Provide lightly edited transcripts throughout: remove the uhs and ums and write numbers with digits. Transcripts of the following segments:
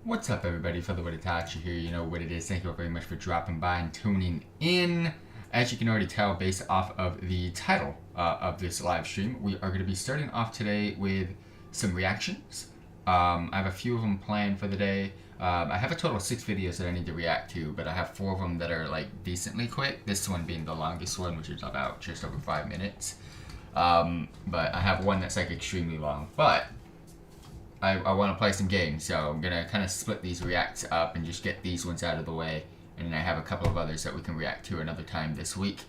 What's up, everybody? FTWitachi here. You know what it is. Thank you all very much for dropping by and tuning in. As you can already tell based off of the title of this live stream, we are going to be starting off today with some reactions. I have a few of them planned for the day. I have a total of 6 videos that I need to react to, but I have 4 of them that are like decently quick. This one being the longest one, which is about just over 5 minutes. But I have one that's like extremely long. But I want to play some games, so I'm going to kind of split these reacts up and just get these ones out of the way. And then I have a couple of others that we can react to another time this week.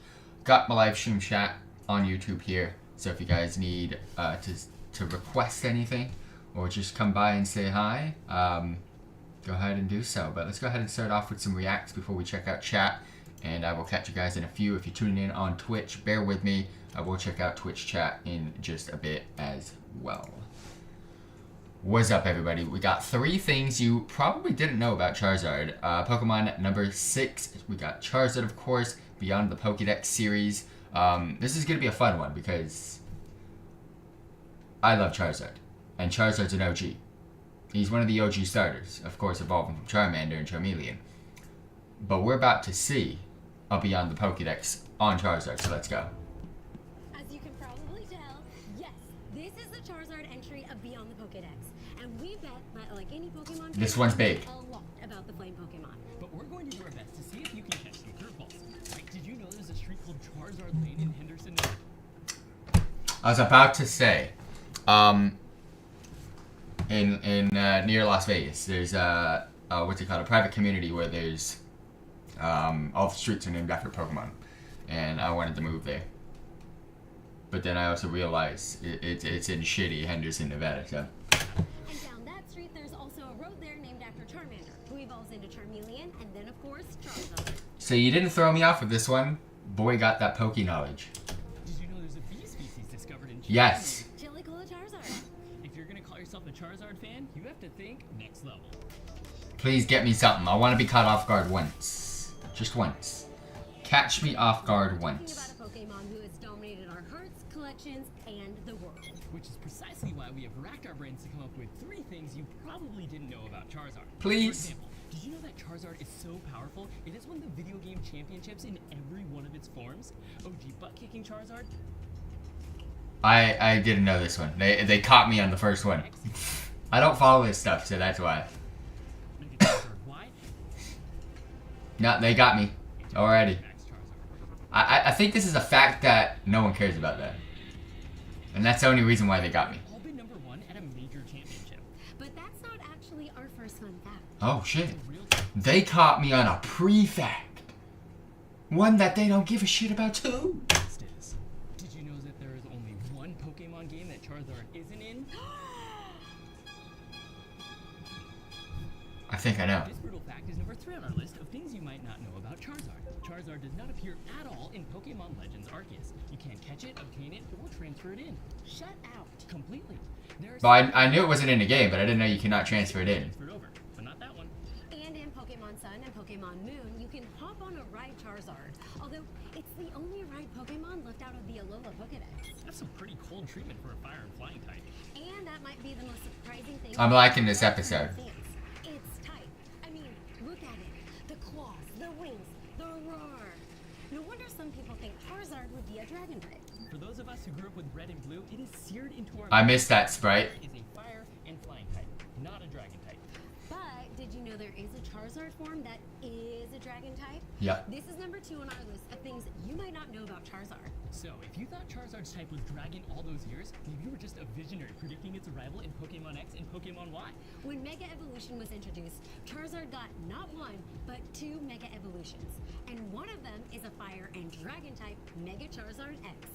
Got my live stream chat on YouTube here, so if you guys need to request anything or just come by and say hi, go ahead and do so. But let's go ahead and start off with some reacts before we check out chat. And I will catch you guys in a few. If you're tuning in on Twitch, bear with me. I will check out Twitch chat in just a bit as well. What's up, everybody? We got 3 things you probably didn't know about Charizard. Pokemon number 6, we got Charizard, of course, beyond the Pokédex series. This is going to be a fun one because I love Charizard, and Charizard's an OG. He's one of the OG starters, of course, evolving from Charmander and Charmeleon. But we're about to see a Beyond the Pokédex on Charizard, so let's go. As you can probably tell, yes, this is the Charizard entry of Beyond the Pokédex. And we bet that, like any Pokemon, this one's big. A lot about the flame Pokemon. But we're going to do our best to see if you can catch some curveballs. Like, did you know there's a street called Charizard Lane in Henderson? I was about to say, in near Las Vegas, there's what's it called, a private community where there's all the streets are named after Pokemon, and I wanted to move there. But then I also realized it's in shitty Henderson, Nevada, so. And down that street, there's also a road there named after Charmander, who evolves into Charmeleon, and then, of course, Charizard. So you didn't throw me off with this one. Boy got that Poké knowledge. Did you know there's a bee species discovered in Chile? Yes. Chili Cola Charizard. If you're going to call yourself a Charizard fan, you have to think next level. Please get me something. I want to be caught off guard once. Just once. Catch me off guard once. About a Pokemon who has dominated our hearts, collections, and the world. Which is precisely why we have racked our brains to come up with 3 things you probably didn't know about Charizard. Please. For example, did you know that Charizard is so powerful, it has won the video game championships in every one of its forms? OG butt-kicking Charizard? I didn't know this one. They caught me on the first one. I don't follow this stuff, so that's why. Why? No, they got me already. I think this is a fact that no one cares about that. And that's the only reason why they got me. All been number 1 at a major championship. But that's not actually our first fun fact. Oh shit. They caught me on a pre-fact. One that they don't give a shit about too. Did you know that there is only one Pokemon game that Charizard isn't in? I think I know. This brutal fact is number 3 on our list of things you might not know about Charizard. Charizard does not appear at all in Pokemon Legends Arceus. You can't catch it, obtain it, or transfer it in. Shut out. Completely. Well, I knew it wasn't in the game, but I didn't know you cannot transfer it in. Transferred over, but not that one. And in Pokemon Sun and Pokemon Moon, you can hop on a ride Charizard. Although, it's the only ride Pokemon left out of the Alola Pokedex. That's some pretty cold treatment for a fire and flying type. And that might be the most surprising thing. I'm liking this episode. It's tight. I mean, look at it. The claws, the wings, the roar. No wonder some people think Charizard would be a dragon type. For those of us who grew up with red and blue, it is seared into our I missed that sprite. Charizard is a fire and flying type, not a dragon type. But did you know there is a Charizard form that is a dragon type? Yeah. This is number 2 on our list of things you might not know about Charizard. So, if you thought Charizard's type was dragon all those years, maybe you were just a visionary predicting its arrival in Pokemon X and Pokemon Y. When Mega Evolution was introduced, Charizard got not 1, but 2 Mega Evolutions. And one of them is a fire and dragon type Mega Charizard X.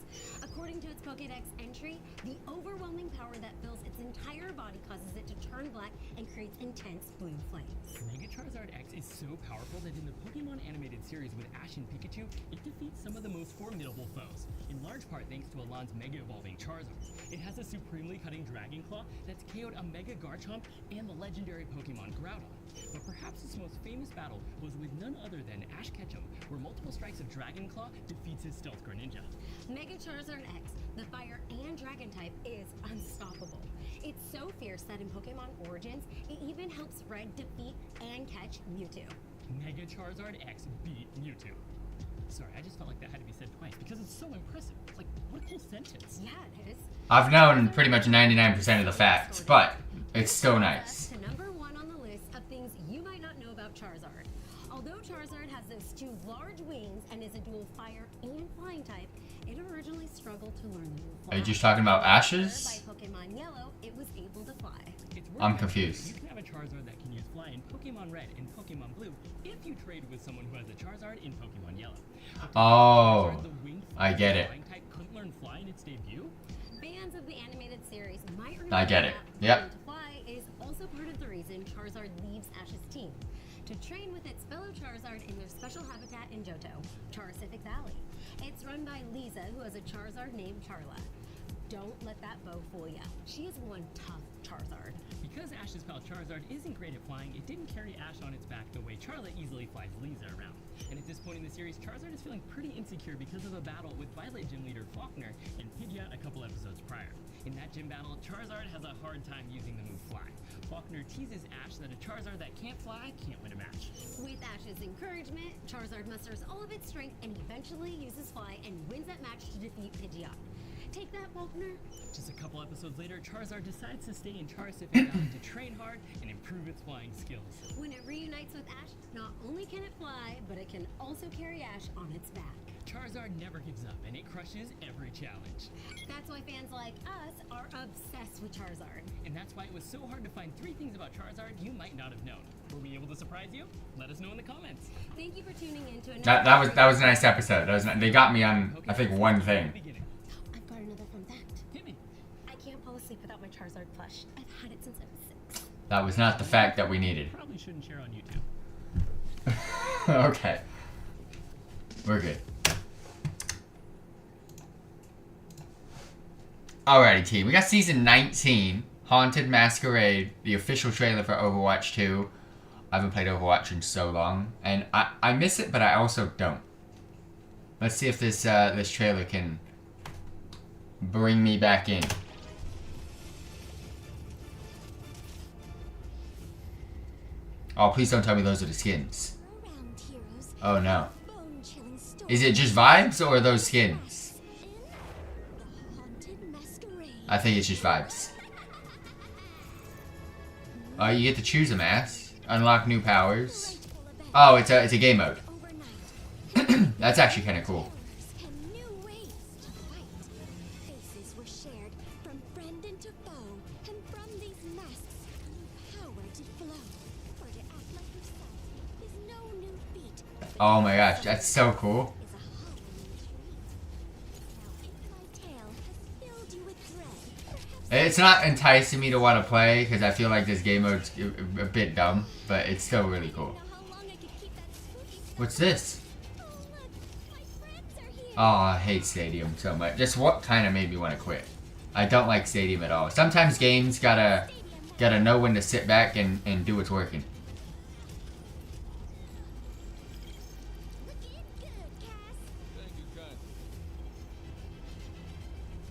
According to its Pokédex entry, the overwhelming power that fills its entire body causes it to turn black and creates intense blue flames. Mega Charizard X is so powerful that in the Pokemon animated series with Ash and Pikachu, it defeats some of the most formidable foes, in large part thanks to Alon's Mega Evolving Charizard. It has a supremely cutting Dragon Claw that's KO'd a Mega Garchomp and the legendary Pokemon Groudon. But perhaps its most famous battle was with none other than Ash Ketchum, where multiple strikes of Dragon Claw defeats his Stealth Greninja. Mega Charizard X, the fire and dragon type, is unstoppable. It's so fierce that in Pokemon Origins, it even helps Red defeat and catch Mewtwo. Mega Charizard X beat Mewtwo. Sorry, I just felt like that had to be said twice because it's so impressive. Like, what a cool sentence. Yeah, it is. I've known pretty much 99% of the facts, but it's still nice. To number 1 on the list of things you might not know about Charizard. Although Charizard has those 2 large wings and is a dual fire and flying type, it originally struggled to learn the move fly. Are you just talking about Ashes? By Pokemon Yellow, it was able to fly. I'm confused. You can have a Charizard that can use fly in Pokemon Red and Pokemon Blue if you trade with someone who has a Charizard in Pokemon Yellow. Oh, I get it. Flying type couldn't learn fly in its debut. Fans of the animated series might remember I get it. that Yep. learning to fly is also part of the reason Charizard leaves Ash's team to train with its fellow Charizard in their special habitat in Johto, Charcific Valley. It's run by Lisa, who has a Charizard named Charla. Don't let that bow fool ya. She is one tough Charizard. Because Ash's pal Charizard isn't great at flying, it didn't carry Ash on its back the way Charlotte easily flies Lisa around. And at this point in the series, Charizard is feeling pretty insecure because of a battle with Violet Gym leader Faulkner and Pidgeot a couple episodes prior. In that gym battle, Charizard has a hard time using the move Fly. Faulkner teases Ash that a Charizard that can't fly can't win a match. With Ash's encouragement, Charizard musters all of its strength and eventually uses Fly and wins that match to defeat Pidgeot. Take that, Faulkner. Just a couple episodes later, Charizard decides to stay in Charcific Valley to train hard and improve its flying skills. When it reunites with Ash, not only can it fly, but it can also carry Ash on its back. Charizard never gives up, and it crushes every challenge. That's why fans like us are obsessed with Charizard. And that's why it was so hard to find 3 things about Charizard you might not have known. Were we able to surprise you? Let us know in the comments. Thank you for tuning in to another. That was a nice episode. They got me on, I think, one thing. I've got another fun fact. Hit me. I can't fall asleep without my Charizard plush. I've had it since I was 6. That was not the fact that we needed. Probably shouldn't share on YouTube. Okay. We're good. Alrighty, team. We got Season 19, Haunted Masquerade, the official trailer for Overwatch 2. I haven't played Overwatch in so long, and I miss it, but I also don't. Let's see if this this trailer can bring me back in. Oh, please don't tell me those are the skins. Oh no. Is it just vibes or are those skins? I think it's just vibes. Oh, you get to choose a mask, unlock new powers. Oh, it's a game mode. That's actually kind of cool. Oh my gosh, that's so cool. It's not enticing me to want to play because I feel like this game mode's a bit dumb, but it's still really cool. What's this? Oh, I hate Stadium so much. Just what kind of made me want to quit. I don't like Stadium at all. Sometimes games gotta know when to sit back and do what's working.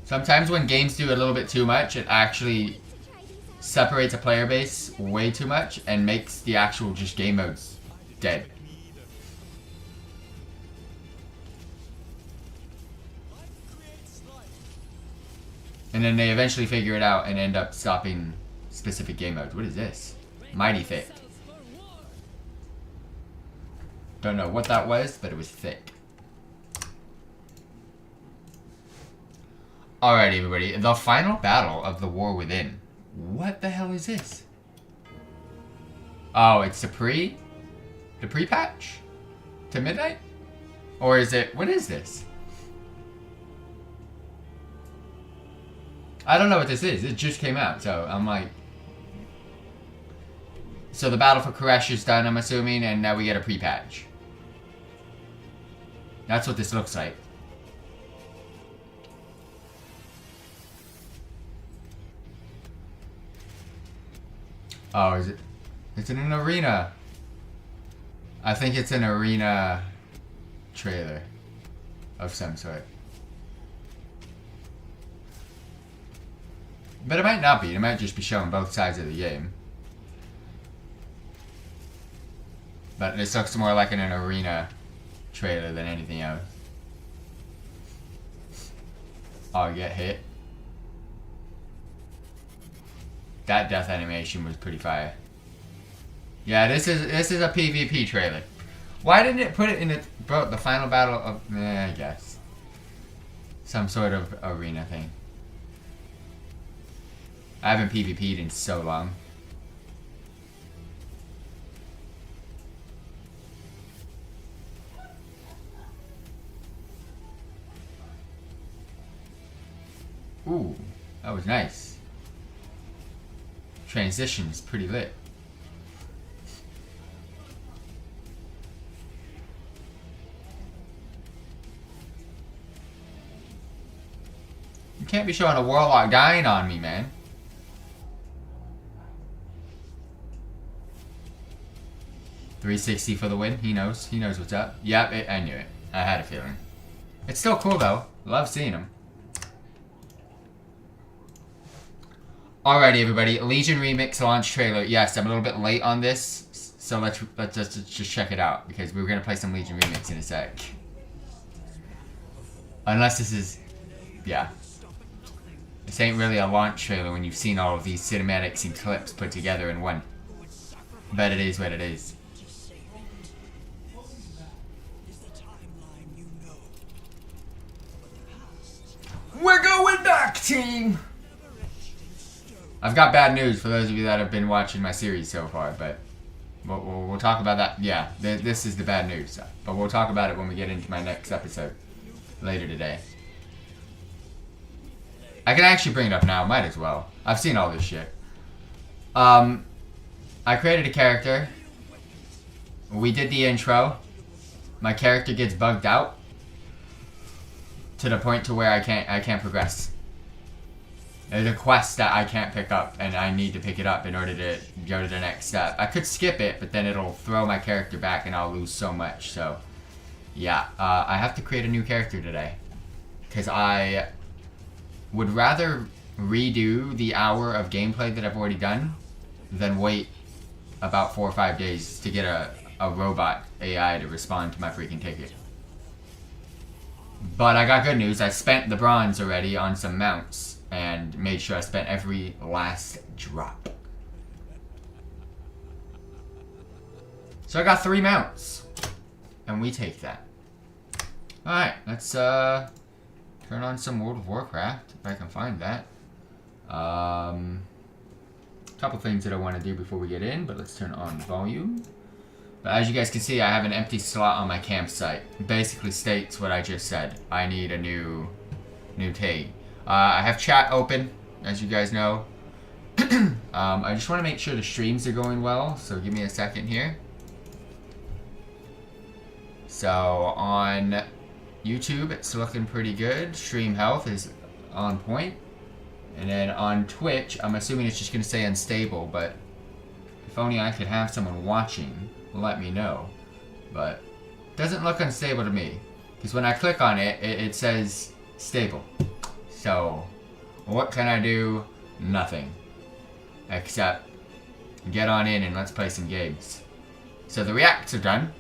Sometimes when games do a little bit too much, it actually separates a player base way too much and makes the actual just game modes dead. And then they eventually figure it out and end up stopping specific game modes. What is this? Mighty Thick. Don't know what that was, but it was thick. Alright, everybody. The final battle of the War Within. What the hell is this? Oh, it's the pre-patch? To midnight? Or is it... What is this? I don't know what this is. It just came out, so I'm like... So the battle for Koresh is done, I'm assuming, and now we get a pre-patch. That's what this looks like. Oh, is it? It's in an arena. I think it's an arena trailer of some sort. But it might not be. It might just be showing both sides of the game. But this looks more like an arena trailer than anything else. Oh, get hit. That death animation was pretty fire. Yeah, this is a PvP trailer. Why didn't it put it in the final battle of... I guess. Some sort of arena thing. I haven't PvP'd in so long. Ooh, that was nice. Transition is pretty lit. You can't be showing a warlock dying on me, man. $360 for the win. He knows. He knows what's up. Yep, I knew it. I had a feeling. It's still cool though. Love seeing him. Alrighty, everybody. Legion Remix launch trailer. Yes, I'm a little bit late on this, so let's just check it out because we're gonna play some Legion Remix in a sec. Unless this is, yeah. This ain't really a launch trailer when you've seen all of these cinematics and clips put together in one. But it is what it is. We're going back, team! I've got bad news for those of you that have been watching my series so far, but we'll talk about that. Yeah, this is the bad news, but we'll talk about it when we get into my next episode later today. I can actually bring it up now, might as well. I've seen all this shit. I created a character. We did the intro. My character gets bugged out to the point to where I can't progress. There's a quest that I can't pick up, and I need to pick it up in order to go to the next step. I could skip it, but then it'll throw my character back, and I'll lose so much. So, yeah, I have to create a new character today, because I would rather redo the hour of gameplay that I've already done than wait about 4 or 5 days to get a robot AI to respond to my freaking ticket. But I got good news. I spent the bronze already on some mounts and made sure I spent every last drop. So I got 3 mounts. And we take that. Alright, let's turn on some World of Warcraft, if I can find that. Couple things that I want to do before we get in, but let's turn on volume. But as you guys can see, I have an empty slot on my campsite. It basically states what I just said. I need a new tag. I have chat open, as you guys know. I just want to make sure the streams are going well, so give me a second here. So on YouTube, it's looking pretty good. Stream health is on point. And then on Twitch, I'm assuming it's just going to say unstable, but if only I could have someone watching, let me know. But it doesn't look unstable to me, because when I click on it, it says stable. So what can I do? Nothing. Except get on in and let's play some games. So the reacts are done.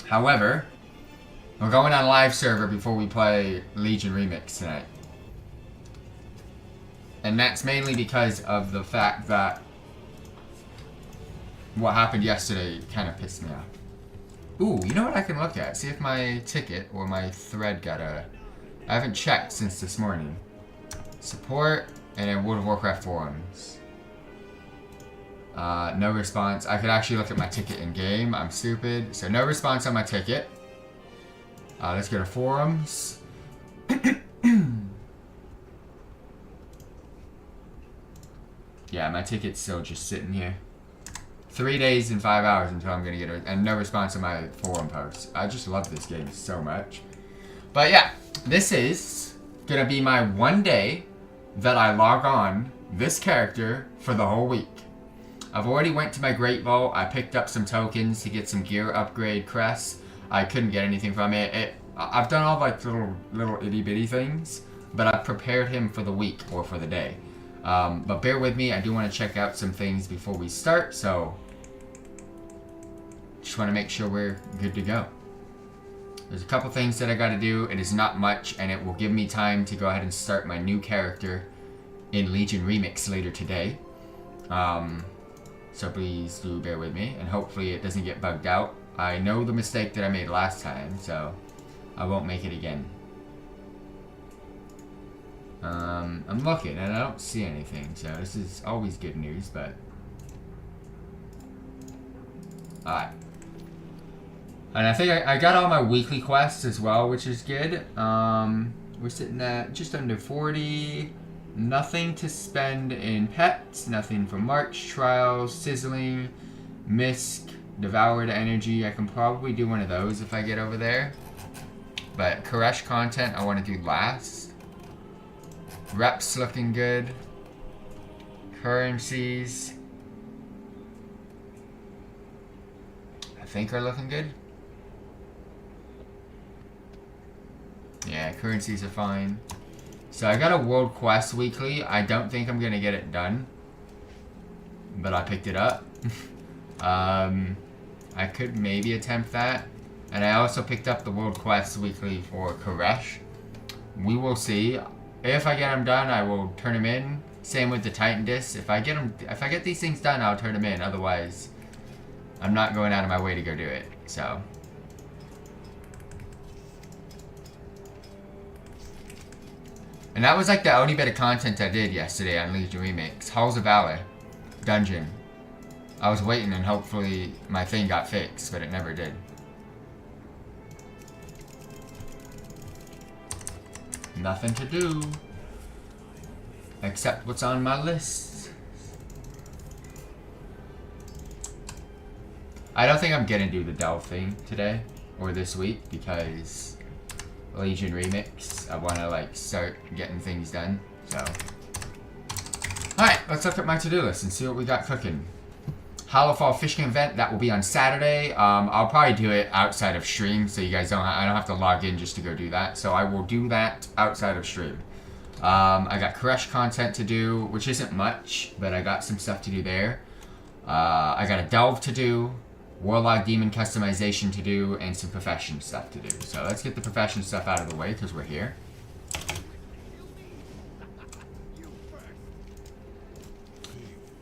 However, we're going on live server before we play Legion Remix tonight. And that's mainly because of the fact that what happened yesterday kind of pissed me off. Ooh, you know what I can look at? See if my ticket or my thread got a... I haven't checked since this morning. Support, and then World of Warcraft forums. No response. I could actually look at my ticket in game. I'm stupid. So no response on my ticket. Let's go to forums. Yeah, my ticket's still just sitting here. 3 days and 5 hours until I'm gonna get it, and no response on my forum posts. I just love this game so much. But yeah, this is gonna be my one day that I log on this character for the whole week. I've already went to my Great Vault. I picked up some tokens to get some gear upgrade crests. I couldn't get anything from it. I've done all like little itty bitty things, but I've prepared him for the week or for the day. But bear with me, I do want to check out some things before we start, so just want to make sure we're good to go. There's a couple things that I got to do. It is not much, and it will give me time to go ahead and start my new character in Legion Remix later today. So please do bear with me, and hopefully it doesn't get bugged out. I know the mistake that I made last time, so I won't make it again. I'm looking, and I don't see anything, so this is always good news, but... Alright. And I think I got all my weekly quests as well, which is good. We're sitting at just under 40. Nothing to spend in pets. Nothing for March, Trials, Sizzling, Misk, Devoured Energy. I can probably do one of those if I get over there. But Koresh content I want to do last. Reps looking good. Currencies I think are looking good. Yeah, currencies are fine. So I got a World Quest weekly. I don't think I'm gonna get it done, but I picked it up. I could maybe attempt that. And I also picked up the World Quest weekly for Koresh. We will see. If I get them done, I will turn them in. Same with the Titan Discs. If I get these things done, I'll turn them in. Otherwise, I'm not going out of my way to go do it. So. And that was like the only bit of content I did yesterday on Legion Remix. Halls of Valor. Dungeon. I was waiting and hopefully my thing got fixed, but it never did. Nothing to do. Except what's on my list. I don't think I'm gonna do the Delve thing today. Or this week, because... Legion Remix. I want to like start getting things done. So, alright, let's look at my to-do list and see what we got cooking. Hollowfall Fishing Event, that will be on Saturday. I'll probably do it outside of stream, so you guys I don't have to log in just to go do that. So I will do that outside of stream. I got Koresh content to do, which isn't much, but I got some stuff to do there. I got a Delve to do. Warlock Demon customization to do, and some profession stuff to do. So let's get the profession stuff out of the way, because we're here.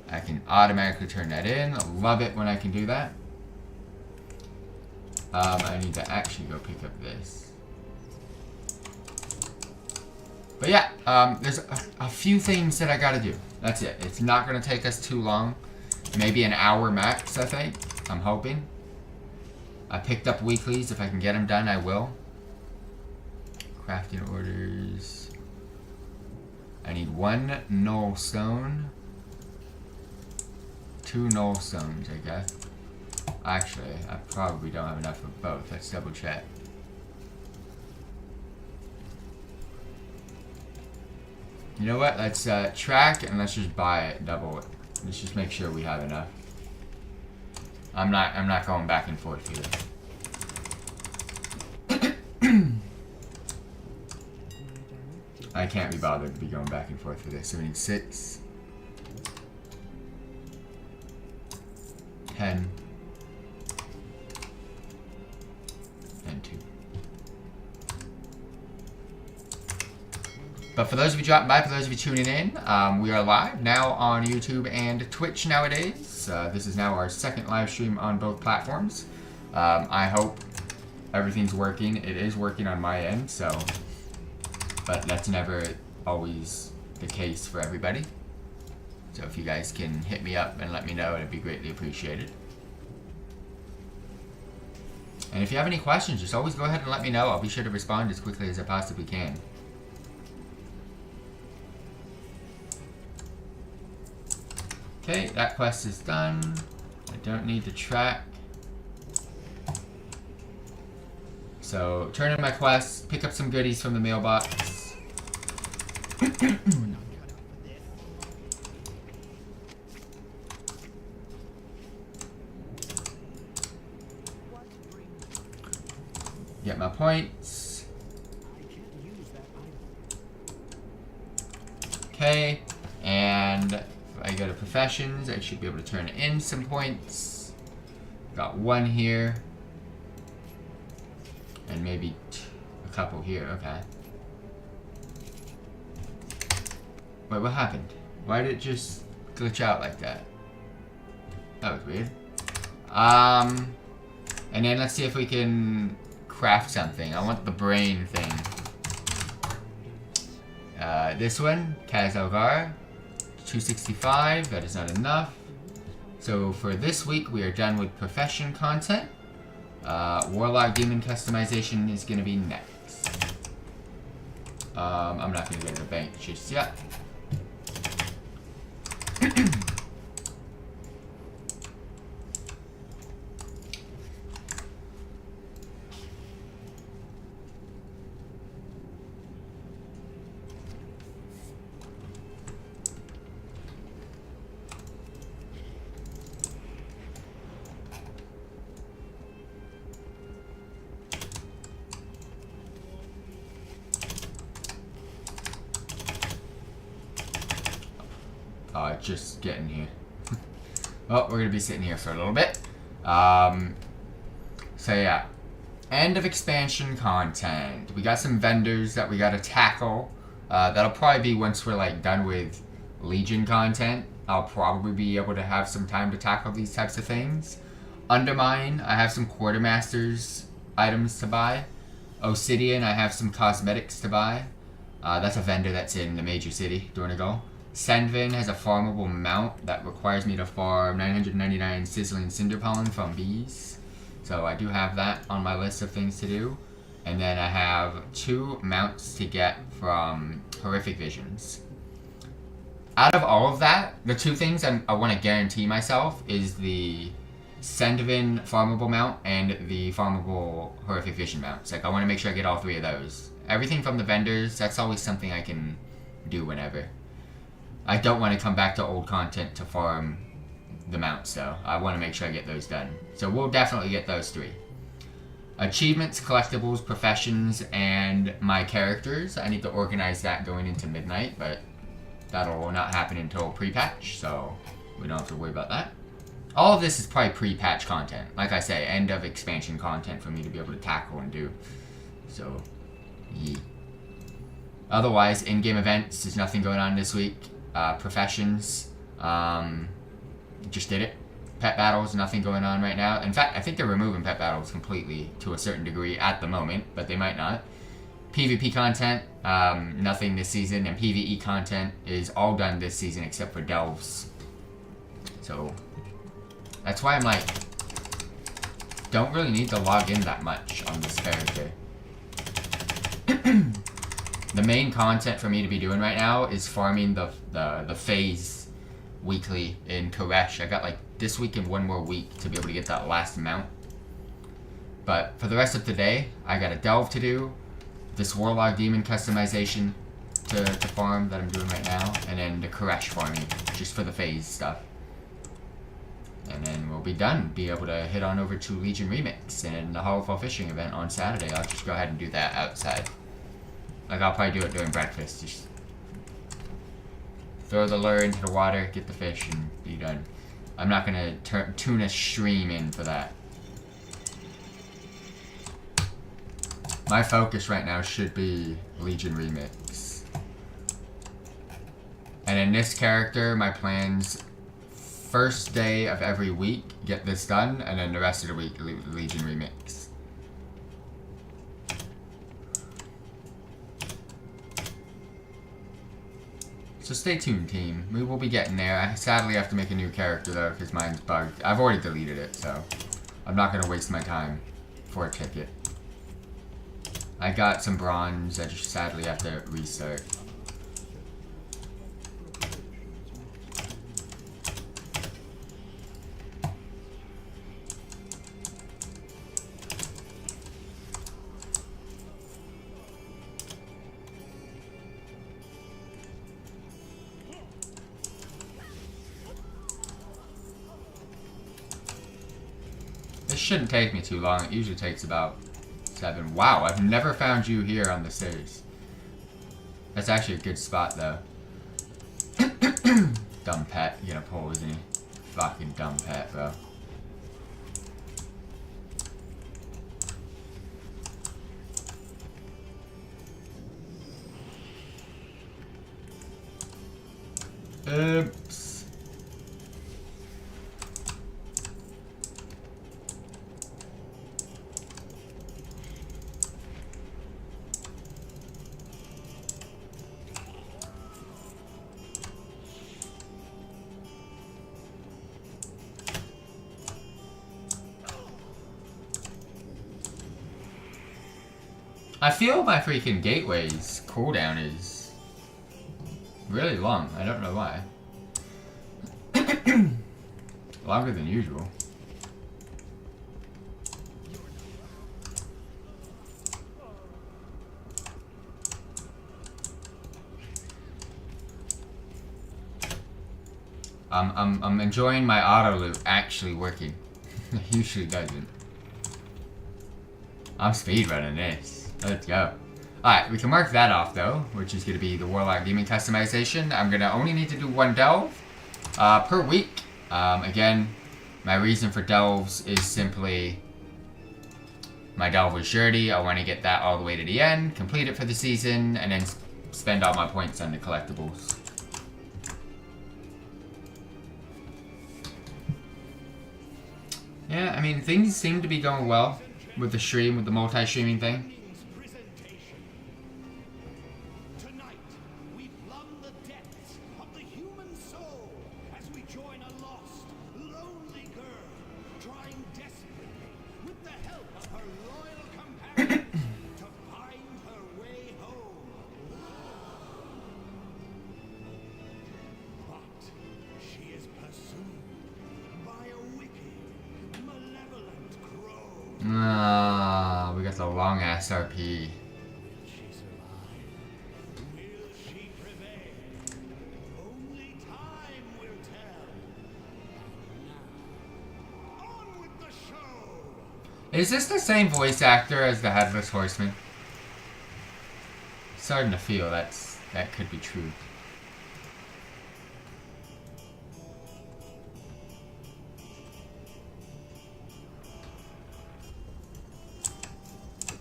I can automatically turn that in. Love it when I can do that. I need to actually go pick up this. But yeah, there's a few things that I gotta do. That's it. It's not gonna take us too long. Maybe an hour max, I think. I'm hoping. I picked up weeklies. If I can get them done, I will. Crafting orders. I need 1 null stone. 2 null stones, I guess. Actually, I probably don't have enough of both. Let's double check. You know what? Let's track and let's just buy it, double it. Let's just make sure we have enough. I'm not going back and forth here. I can't be bothered to be going back and forth for this. So we need 6, 10, and 2. But for those of you dropping by, for those of you tuning in, we are live now on YouTube and Twitch nowadays. This is now our second live stream on both platforms. I hope everything's working. It is working on my end, so... But that's never always the case for everybody. So if you guys can hit me up and let me know, it'd be greatly appreciated. And if you have any questions, just always go ahead and let me know. I'll be sure to respond as quickly as I possibly can. Okay, that quest is done. I don't need to track. So, turn in my quest, pick up some goodies from the mailbox. Get my points. Okay, and And if I go to professions, I should be able to turn in some points. Got one here. And maybe a couple here, okay. Wait, what happened? Why did it just glitch out like that? That was weird. And then let's see if we can craft something. I want the brain thing. This one, Kazalgar, 265, that is not enough. So for this week, we are done with profession content. Warlock Demon customization is going to be next. I'm not going to go to the bank just yet. Just getting here. Well, we're gonna be sitting here for a little bit. So yeah, end of expansion content. We got some vendors that we gotta tackle. That'll probably be once we're like done with Legion content. I'll probably be able to have some time to tackle these types of things. Undermine, I have some Quartermasters items to buy. Obsidian, I have some cosmetics to buy. That's a vendor that's in the major city, Dornigal. Sandvin has a farmable mount that requires me to farm 999 sizzling cinder pollen from bees. So I do have that on my list of things to do. And then I have 2 mounts to get from Horrific Visions. Out of all of that, the 2 things I want to guarantee myself is the Sandvin farmable mount and the farmable Horrific Vision mounts. Like, I want to make sure I get all 3 of those. Everything from the vendors, that's always something I can do whenever. I don't want to come back to old content to farm the mounts, though. I want to make sure I get those done. So we'll definitely get those 3. Achievements, collectibles, professions, and my characters. I need to organize that going into midnight, but that'll not happen until pre-patch, so we don't have to worry about that. All of this is probably pre-patch content. Like I say, end of expansion content for me to be able to tackle and do. So, yeah. Otherwise, in-game events, there's nothing going on this week. Professions, just did it. Pet battles, nothing going on right now. In fact, I think they're removing pet battles completely to a certain degree at the moment, but they might not. PvP content, nothing this season, and PvE content is all done this season except for delves. So, that's why I'm like, don't really need to log in that much on this character. The main content for me to be doing right now is farming the phase weekly in Koresh. I got like this week and 1 more week to be able to get that last mount. But for the rest of today, I got a delve to do, this Warlock Demon customization to farm that I'm doing right now, and then the Koresh farming just for the phase stuff. And then we'll be done. Be able to hit on over to Legion Remix and the Hollowfall Fishing event on Saturday. I'll just go ahead and do that outside. Like, I'll probably do it during breakfast. Just throw the lure into the water, get the fish, and be done. I'm not going to tune a stream in for that. My focus right now should be Legion Remix. And in this character, my plans, first day of every week, get this done, and then the rest of the week, Legion Remix. So stay tuned, team. We will be getting there. I sadly have to make a new character, though, because mine's bugged. I've already deleted it, so I'm not going to waste my time for a ticket. I got some bronze. I just sadly have to restart. This shouldn't take me too long. It usually takes about 7. Wow, I've never found you here on the stairs. That's actually a good spot, though. Dumb pet. You're gonna pull, isn't he? Fucking dumb pet, bro. Oops. I feel my freaking gateway's cooldown is really long. I don't know why. Longer than usual. I'm enjoying my auto loot actually working. It usually doesn't. I'm speedrunning this. Let's go. Alright, we can mark that off though, which is going to be the Warlock Demon customization. I'm going to only need to do 1 delve per week. Again, my reason for delves is simply my delve with surety. I want to get that all the way to the end, complete it for the season, and then spend all my points on the collectibles. Yeah, I mean, things seem to be going well with the stream, with the multi-streaming thing. Tonight, we plumb the depths of the human soul as we join a lost, lonely girl, trying desperately, with the help of her loyal companion, to find her way home. But she is pursued by a wicked, malevolent crow. Ah, we got the long ass RP. She survived. Will she prevail? Only time will tell. Now, on with the show! Is this the same voice actor as the Headless Horseman? Starting to feel that could be true.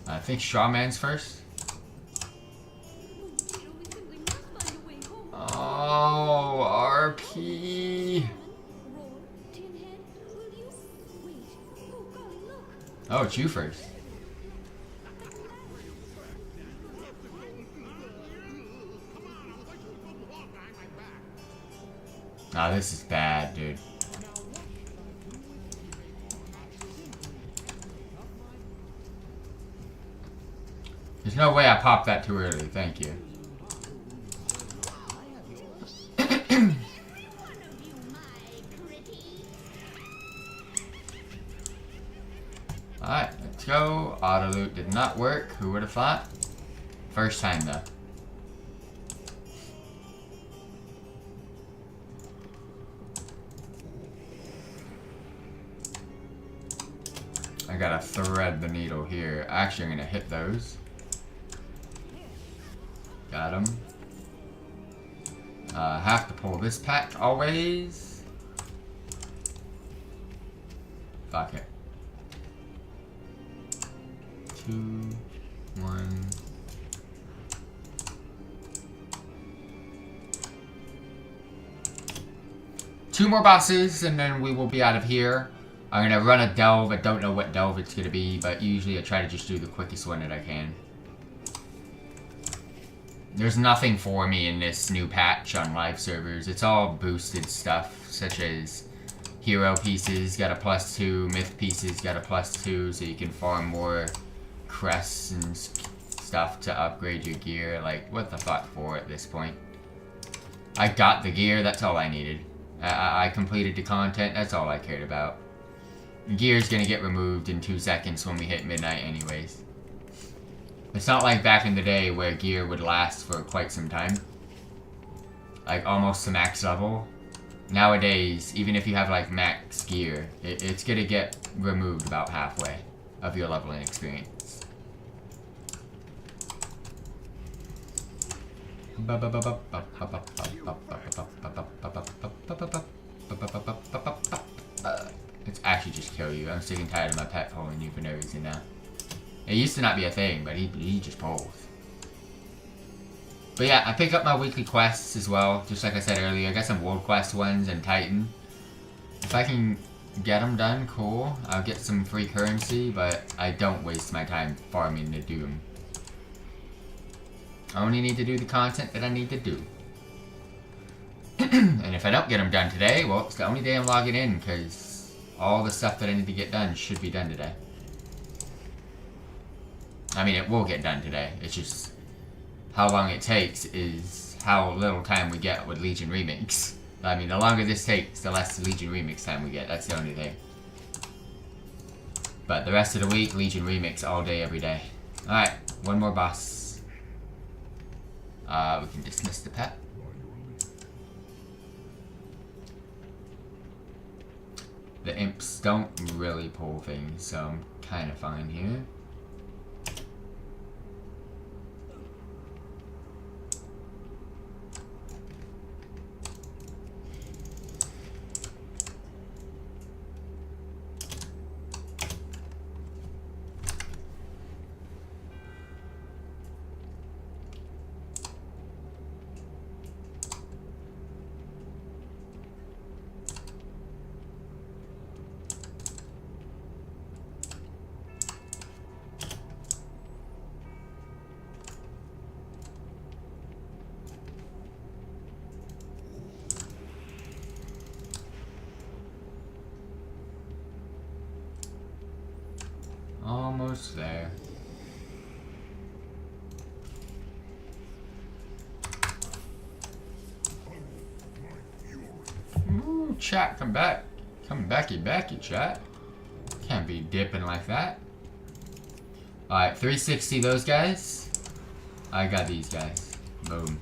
I think Shawman's first. Oh, RP. Oh, it's you first. Nah, this is bad, dude. There's no way I popped that too early. Thank you. Alright, let's go. Auto loot did not work. Who would have thought? First time though. I gotta thread the needle here. Actually, I'm gonna hit those. Got him. Have to pull this pack always. Fuck it. 2, 1. Two more bosses, and then we will be out of here. I'm gonna run a delve. I don't know what delve it's gonna be, but usually I try to just do the quickest one that I can. There's nothing for me in this new patch on live servers. It's all boosted stuff, such as hero pieces got a +2, myth pieces got a +2, so you can farm more crests and stuff to upgrade your gear. Like, what the fuck for at this point? I got the gear, that's all I needed. I completed the content, that's all I cared about. Gear's gonna get removed in 2 seconds when we hit midnight anyways. It's not like back in the day where gear would last for quite some time. Like almost to max level. Nowadays, even if you have like max gear, it's gonna get removed about halfway of your leveling experience. sick and tired of my pet pulling you for no reason now. It used to not be a thing, but he just pulls. But yeah, I pick up my weekly quests as well, just like I said earlier. I got some World Quest ones and Titan. If I can get them done, cool. I'll get some free currency, but I don't waste my time farming to do them. I only need to do the content that I need to do. And if I don't get them done today, well, it's the only day I'm logging in, because all the stuff that I need to get done should be done today. I mean, it will get done today. It's just how long it takes is how little time we get with Legion Remix. I mean, the longer this takes, the less Legion Remix time we get. That's the only thing. But the rest of the week, Legion Remix all day, every day. Alright, one more boss. We can dismiss the pet. The imps don't really pull things, so I'm kind of fine here. Almost there. Ooh, chat, come back. Come backy, chat. Can't be dipping like that. Alright, 360 those guys. I got these guys. Boom.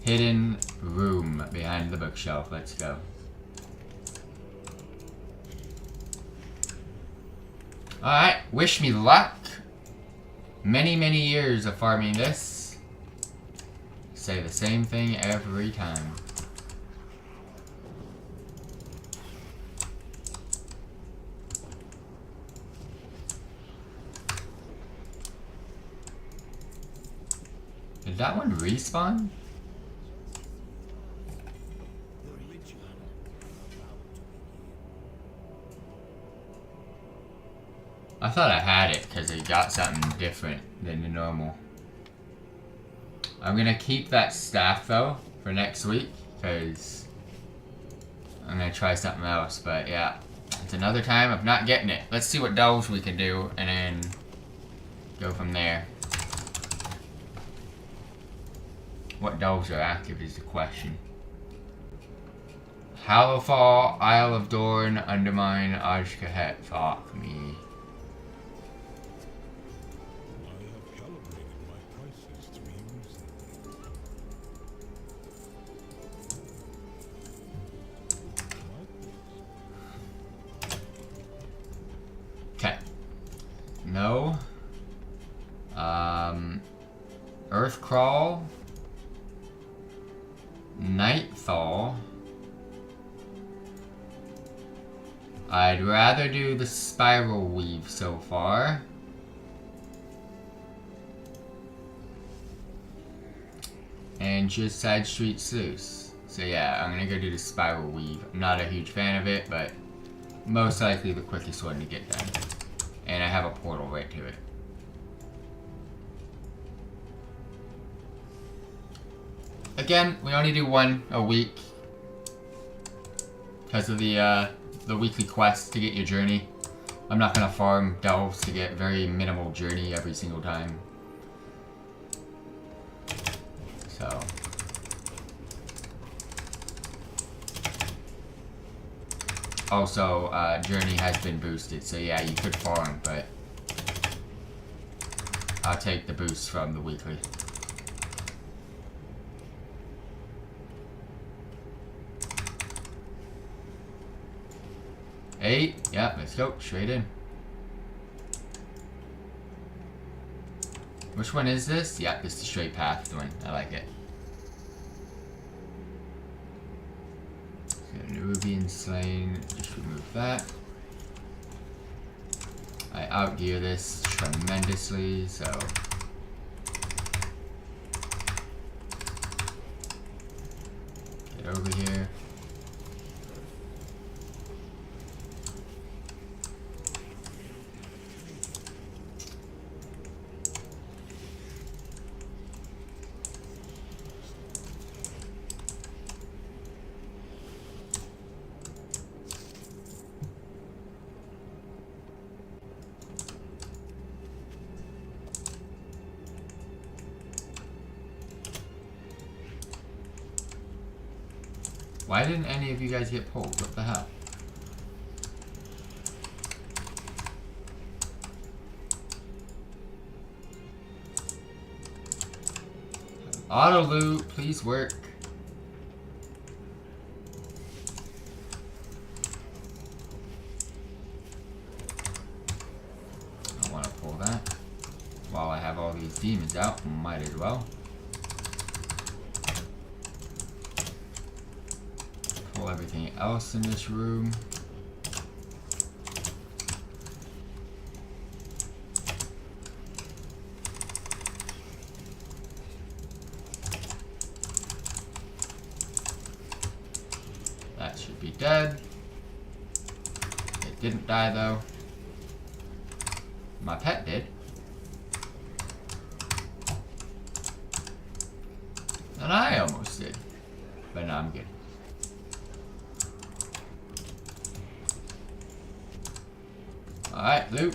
Hidden room behind the bookshelf. Let's go. Alright, wish me luck. Many, many years of farming this. Say the same thing every time. Did that one respawn? I thought I had it because it got something different than the normal. I'm gonna keep that staff though for next week because I'm gonna try something else. But yeah, it's another time of not getting it. Let's see what delves we can do and then go from there. What delves are active is the question. Hallowfall, Isle of Dorn, Undermine, Ajkahet. Fuck me. Okay. No. Earthcrawl. Nightfall. I'd rather do the Spiral Weave so far. And just Side Street Sluice. So yeah, I'm gonna go do the Spiral Weave. I'm not a huge fan of it, but most likely the quickest one to get done. And I have a portal right to it. Again, we only do one a week because of the weekly quest to get your journey. I'm not gonna farm delves to get very minimal journey every single time. So also journey has been boosted, so yeah, you could farm, but I'll take the boost from the weekly. Eight, yeah, let's go, straight in. Which one is this? Yeah, this is the straight path one, I like it. So, Nerubian Slain, just remove that. I outgear this tremendously, so get over here. Why didn't any of you guys get pulled? What the hell? Auto loot, please work. I want to pull that. While I have all these demons out, might as well. Pull everything else in this room. That should be dead. It didn't die though. My pet did. And I almost did. But no, I'm good. Alright, loot.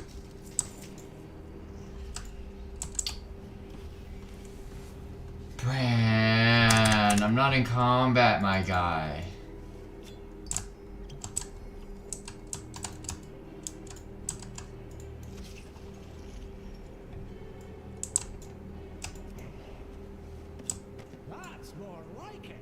Brand, I'm not in combat, my guy. That's more like it.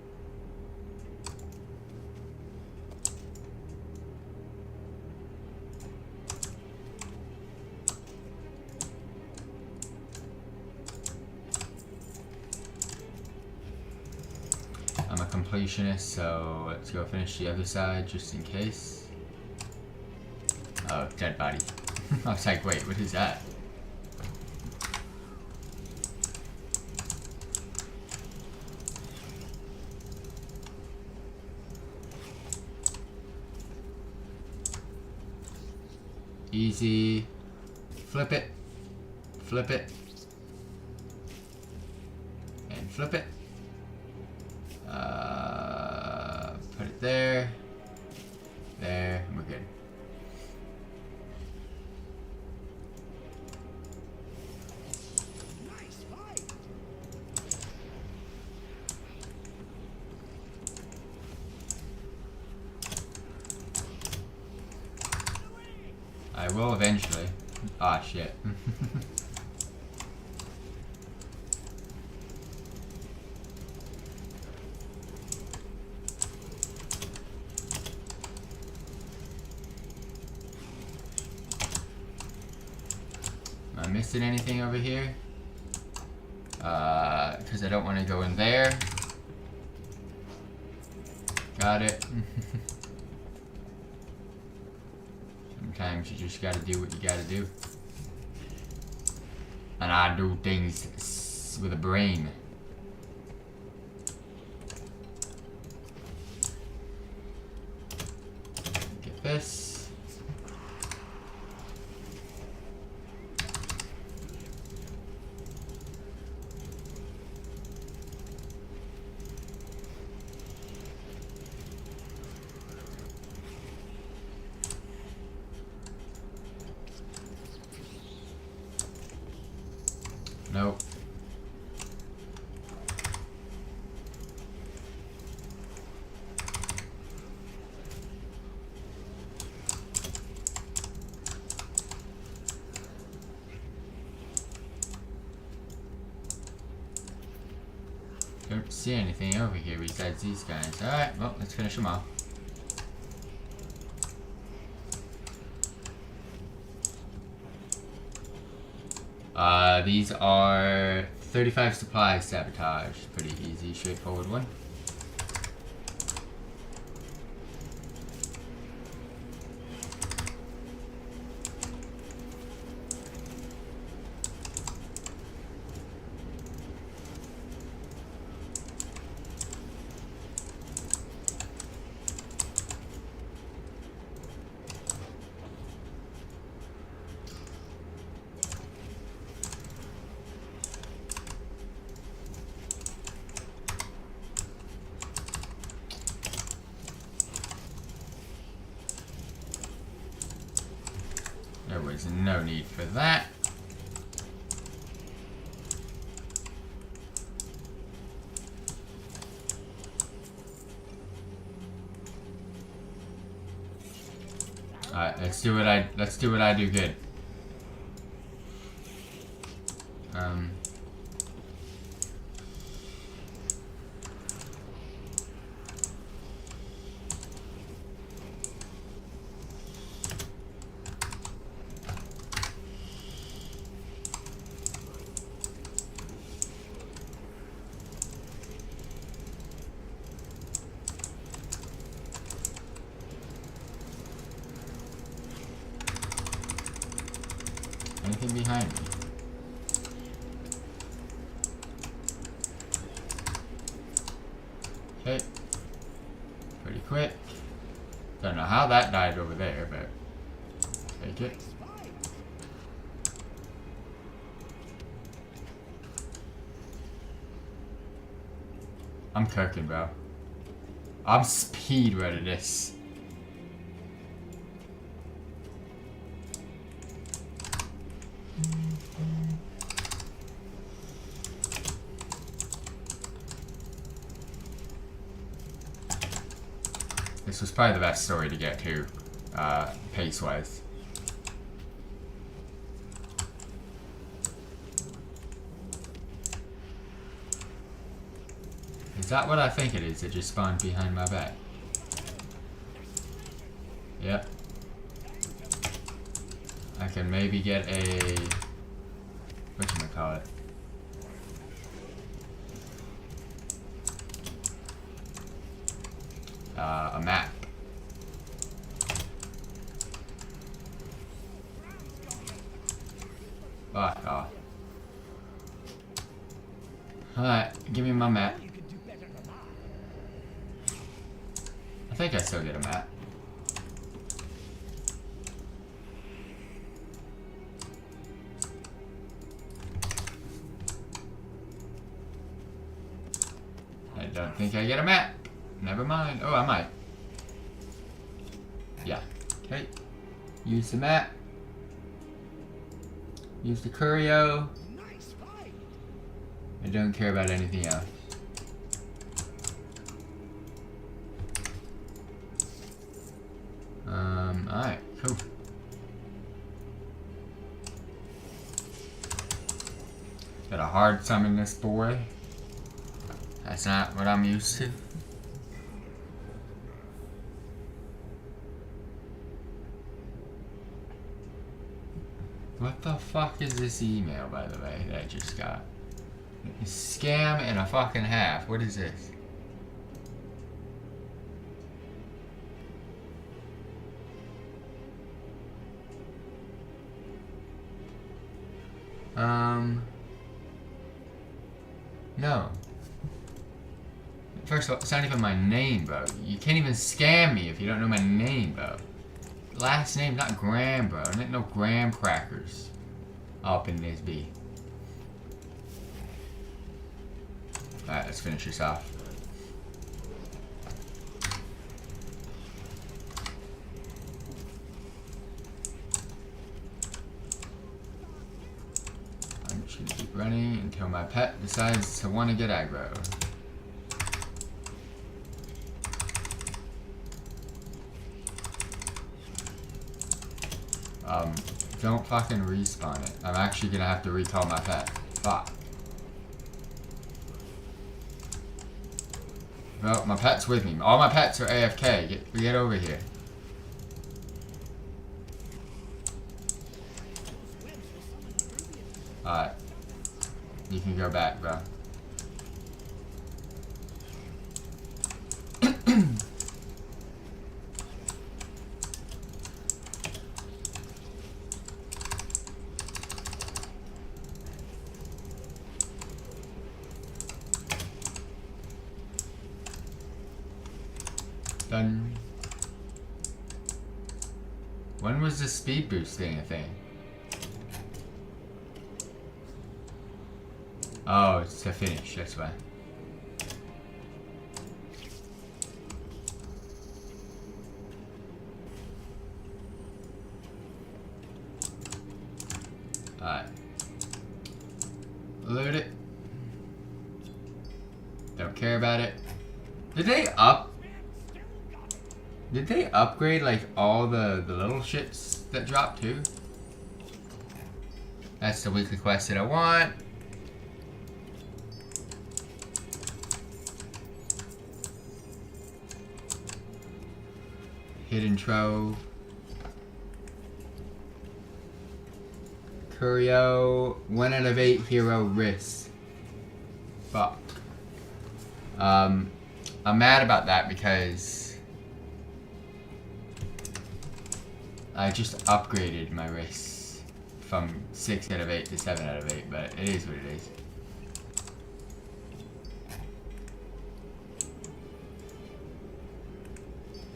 I'm a completionist, so let's go finish the other side just in case. Oh, dead body. I was like, wait, what is that? Easy. Flip it. Flip it. And flip it. Put it there. There. And we're good. Nice fight. I will eventually. Ah, shit. Am I missing anything over here? Because I don't want to go in there. Got it. Sometimes you just gotta do what you gotta do. And I do things with a brain. Get this. Nope. Don't see anything over here besides these guys. Alright, well, let's finish them off. These are 35 supply sabotage. Pretty easy, straightforward one. There's no need for that. Alright, let's do what I do good. Anything behind me? Okay. Pretty quick. Don't know how that died over there, but take it. I'm cooking, bro. I'm speed ready this. This was probably the best story to get to, pace-wise. Is that what I think it is? It just spawned behind my back. Yep. I can maybe get a... whatchamacallit? A map. Fuck off. Alright, give me my map. I think I still get a map. I don't think I get a map. Never mind. Oh, I might. Yeah. Okay. Use the map. Use the curio. I don't care about anything else. Alright, cool. Gotta hard summon this boy. That's not what I'm used to. What the fuck is this email, by the way, that I just got? Scam and a fucking half. What is this? No. First of all, it's not even my name, bro. You can't even scam me if you don't know my name, bro. Last name, not Graham, bro. There ain't no graham crackers up in this B. Alright, let's finish this off. I'm just gonna keep running until my pet decides to want to get aggro. Don't fucking respawn it. I'm actually gonna have to recall my pet. Fuck. Well, my pet's with me. All my pets are AFK. Get over here. Alright. You can go back, bro. Done. When was the speed boost thing a thing? Oh, it's to finish, that's why. Did they upgrade like all the little shits that drop too? That's the weekly quest that I want. Hidden Trove. Curio. 1 out of 8 hero risks. Fuck. I'm mad about that because I just upgraded my risks from 6 out of 8 to 7 out of 8, but it is what it is.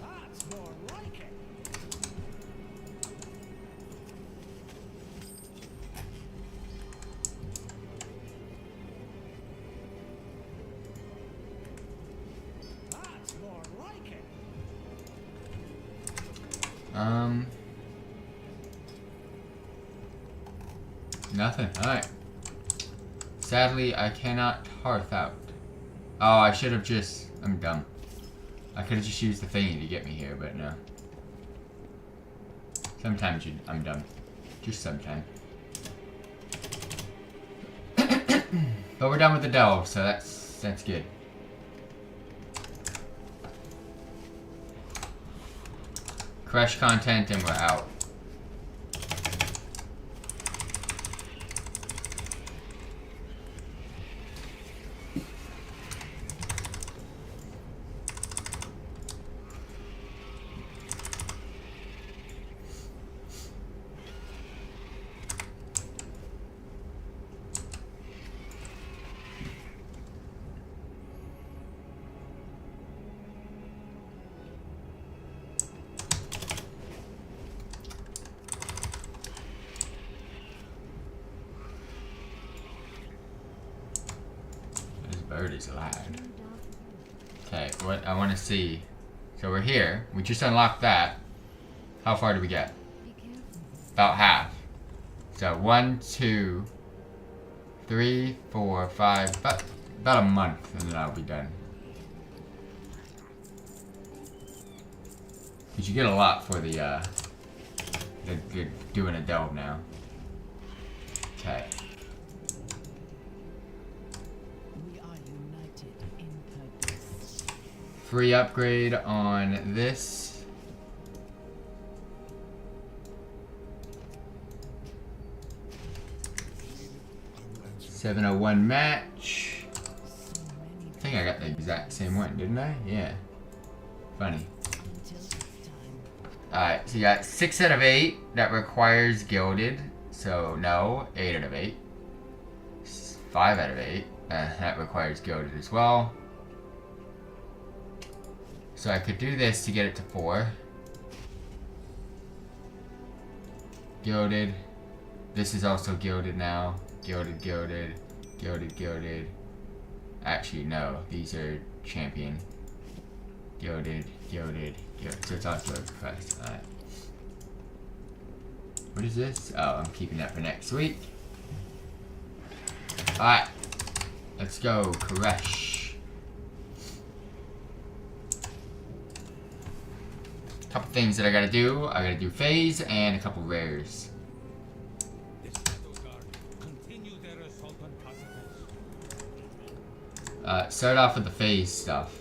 That's more like it. That's more like it. Nothing. Alright. Sadly, I cannot hearth out. Oh, I should have just... I'm dumb. I could have just used the thingy to get me here, but no. Sometimes I'm dumb. Just sometimes. But we're done with the delve, so that's good. Crush content and we're out. Bird is loud. Okay, what I want to see. So we're here. We just unlocked that. How far do we get? About half. So 1, 2, 3, 4, 5. About a month, and then I'll be done. Cause you get a lot for the doing a delve now. Okay. Free upgrade on this. $701 match. I think I got the exact same one, didn't I? Yeah. Funny. Alright, so you got 6 out of 8 that requires gilded. So no, 8 out of 8. 5 out of 8. That requires gilded as well. So I could do this to get it to 4. Gilded. This is also gilded now. Gilded, gilded, gilded, gilded. Actually, no. These are champion. Gilded, gilded, gilded. So it's also a quest. Alright. What is this? Oh, I'm keeping that for next week. Alright. Let's go, Koresh. Couple things that I gotta do. I gotta do phase and a couple rares. Start off with the phase stuff.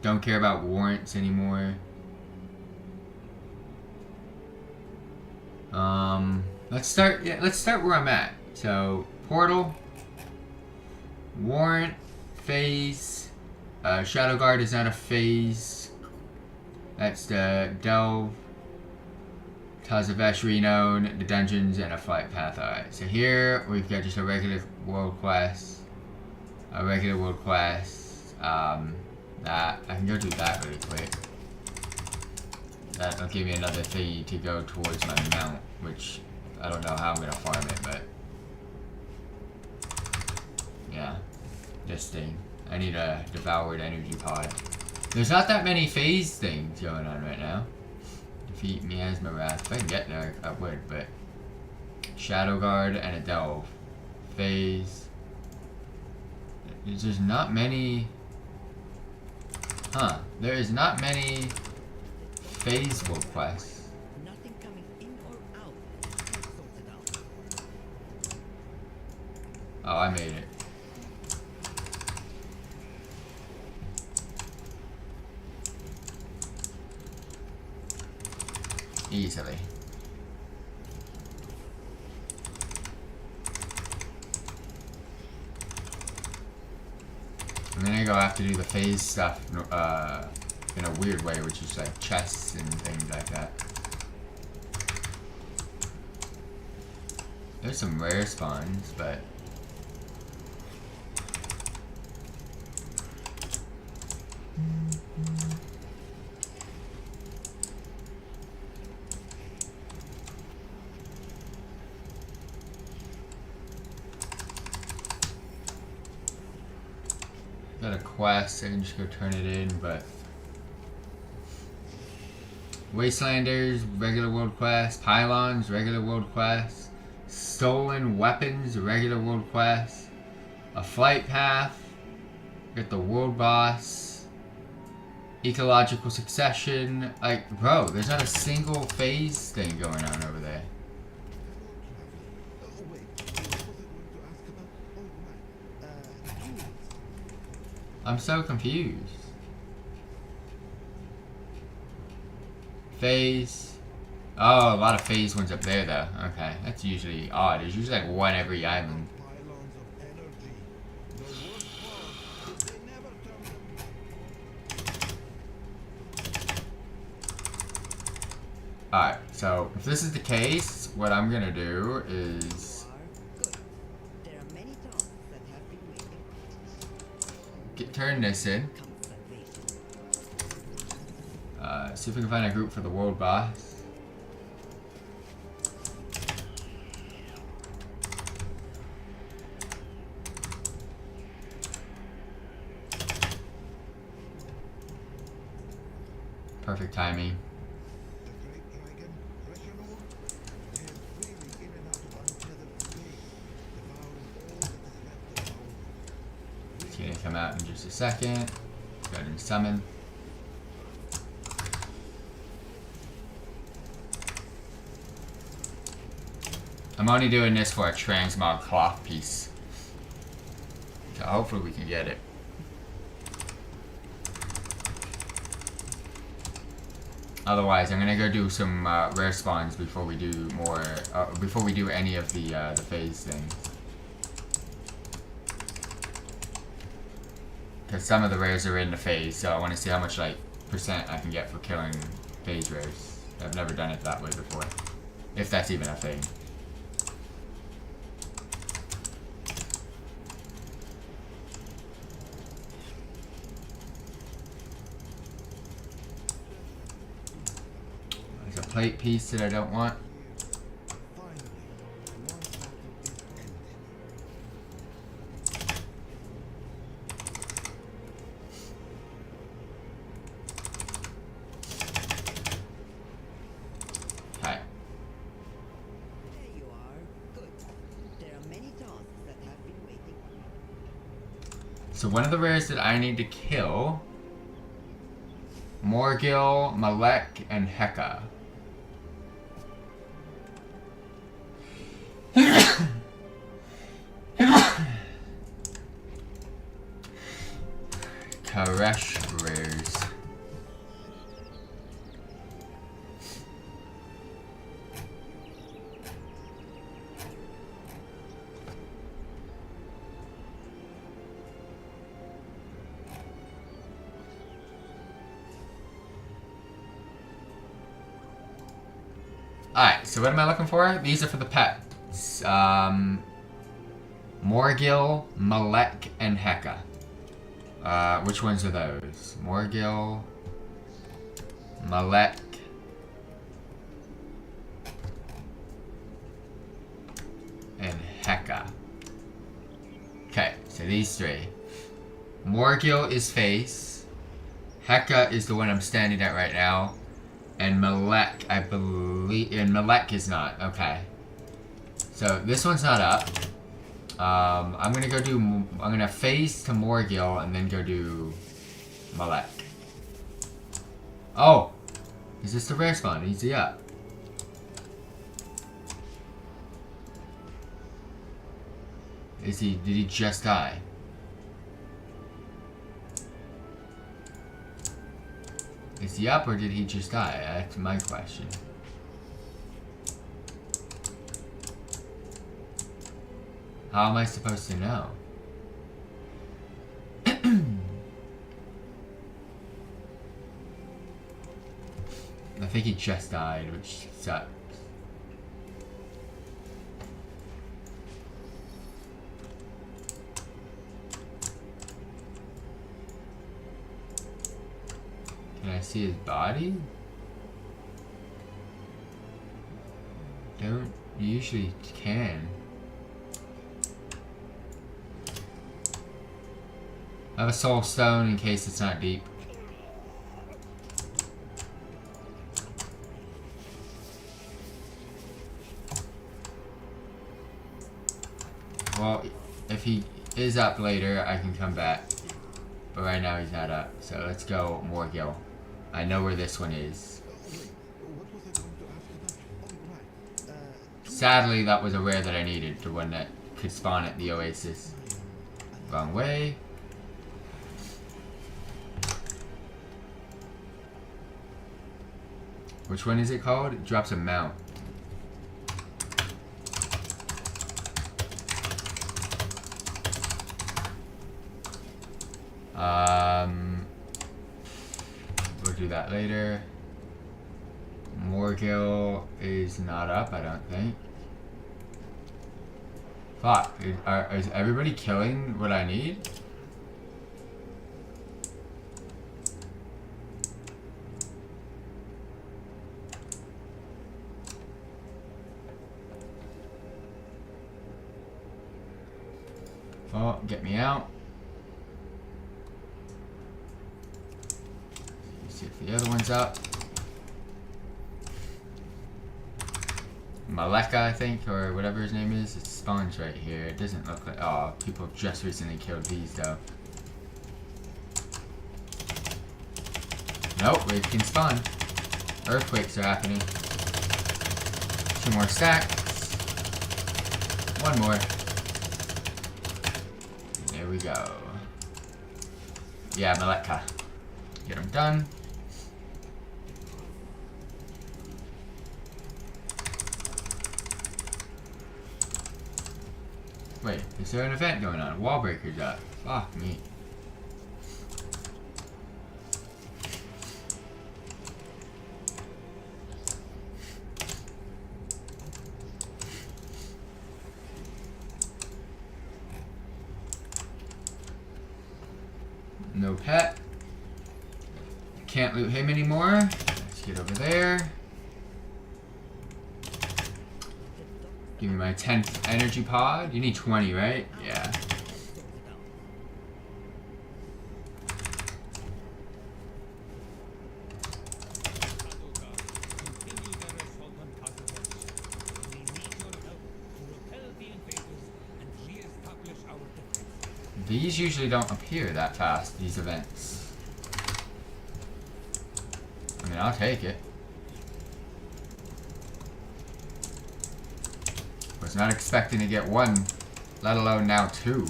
Don't care about warrants anymore. Let's start where I'm at. So portal, warrant, phase. Shadow Guard is not a phase. That's the delve, Tazavesh Renode, the dungeons, and a flight path. Alright, so here we've got just a regular world quest. A regular world quest. That I can go do that really quick. That'll give me another thing to go towards my mount, which I don't know how I'm gonna farm it, but yeah, this thing. I need a devoured energy pod. There's not that many phase things going on right now. Defeat Miasma Wrath. If I can get there, I would, but Shadow Guard and a delve. Phase. There's just not many. Huh. There is not many phase world quests. Nothing coming in or out. Can't sort it out. Oh, I made it. Easily. And then I go have to do the phase stuff in a weird way, which is like chests and things like that. There's some rare spawns, but got a quest, I can just go turn it in, but Wastelanders, regular world quest, Pylons, regular world quest, Stolen Weapons, regular world quest, a flight path, get the world boss, ecological succession. Like, bro, there's not a single phase thing going on over there. I'm so confused. Phase. Oh, a lot of phase ones up there though. Okay, that's usually odd. There's usually like one every island. Alright, so if this is the case, what I'm gonna do is There are many tasks that have been waiting. turn this in. See if we can find a group for the world boss. Perfect timing. It's gonna come out in just a second. Go ahead and summon. I'm only doing this for a transmog cloth piece. So hopefully we can get it. Otherwise, I'm gonna go do some rare spawns before we do more. Before we do any of the phase things. Because some of the rares are in the phase, so I want to see how much like percent I can get for killing phase rares. I've never done it that way before, if that's even a thing. There's a plate piece that I don't want. So one of the rares that I need to kill, Morgil, Malek, and Heka. Karesh rares. Alright, so what am I looking for? These are for the pets. Morgil, Malek, and Heka. Which ones are those? Morgil, Malek, and Heka. Okay, so these three. Morgil is face. Heka is the one I'm standing at right now. And Malek, I believe, and Malek is not. Okay. So this one's not up. I'm gonna go do. I'm gonna phase to Morgil and then go do Malek. Oh, is this the rare spawn? Easy up. Is he? Did he just die? Is he up or did he just die? That's my question. How am I supposed to know? I think he just died, which sucks. Can I see his body? Don't usually can. I have a soul stone in case it's not deep. Well, if he is up later, I can come back. But right now he's not up. So let's go Morgil. I know where this one is. Sadly, that was a rare that I needed. The one that could spawn at the Oasis. Wrong way. Which one is it called? It drops a mount. We'll do that later. Morgil is not up, I don't think. Fuck, is everybody killing what I need? Oh, get me out. Let's see if the other one's up. Maleka, I think, or whatever his name is. It spawns right here. It doesn't look like... Oh, people have just recently killed these, though. Nope, wave can spawn. Earthquakes are happening. 2 more stacks. 1 more. There we go. Yeah, Maleka. Get him done. Wait, is there an event going on? Wallbreaker's up. Fuck me. No pet. Can't loot him anymore. Let's get over there. Give me my 10th energy pod. You need 20, right? Yeah. These usually don't appear that fast, these events. I mean, I'll take it. Was not expecting to get 1, let alone now 2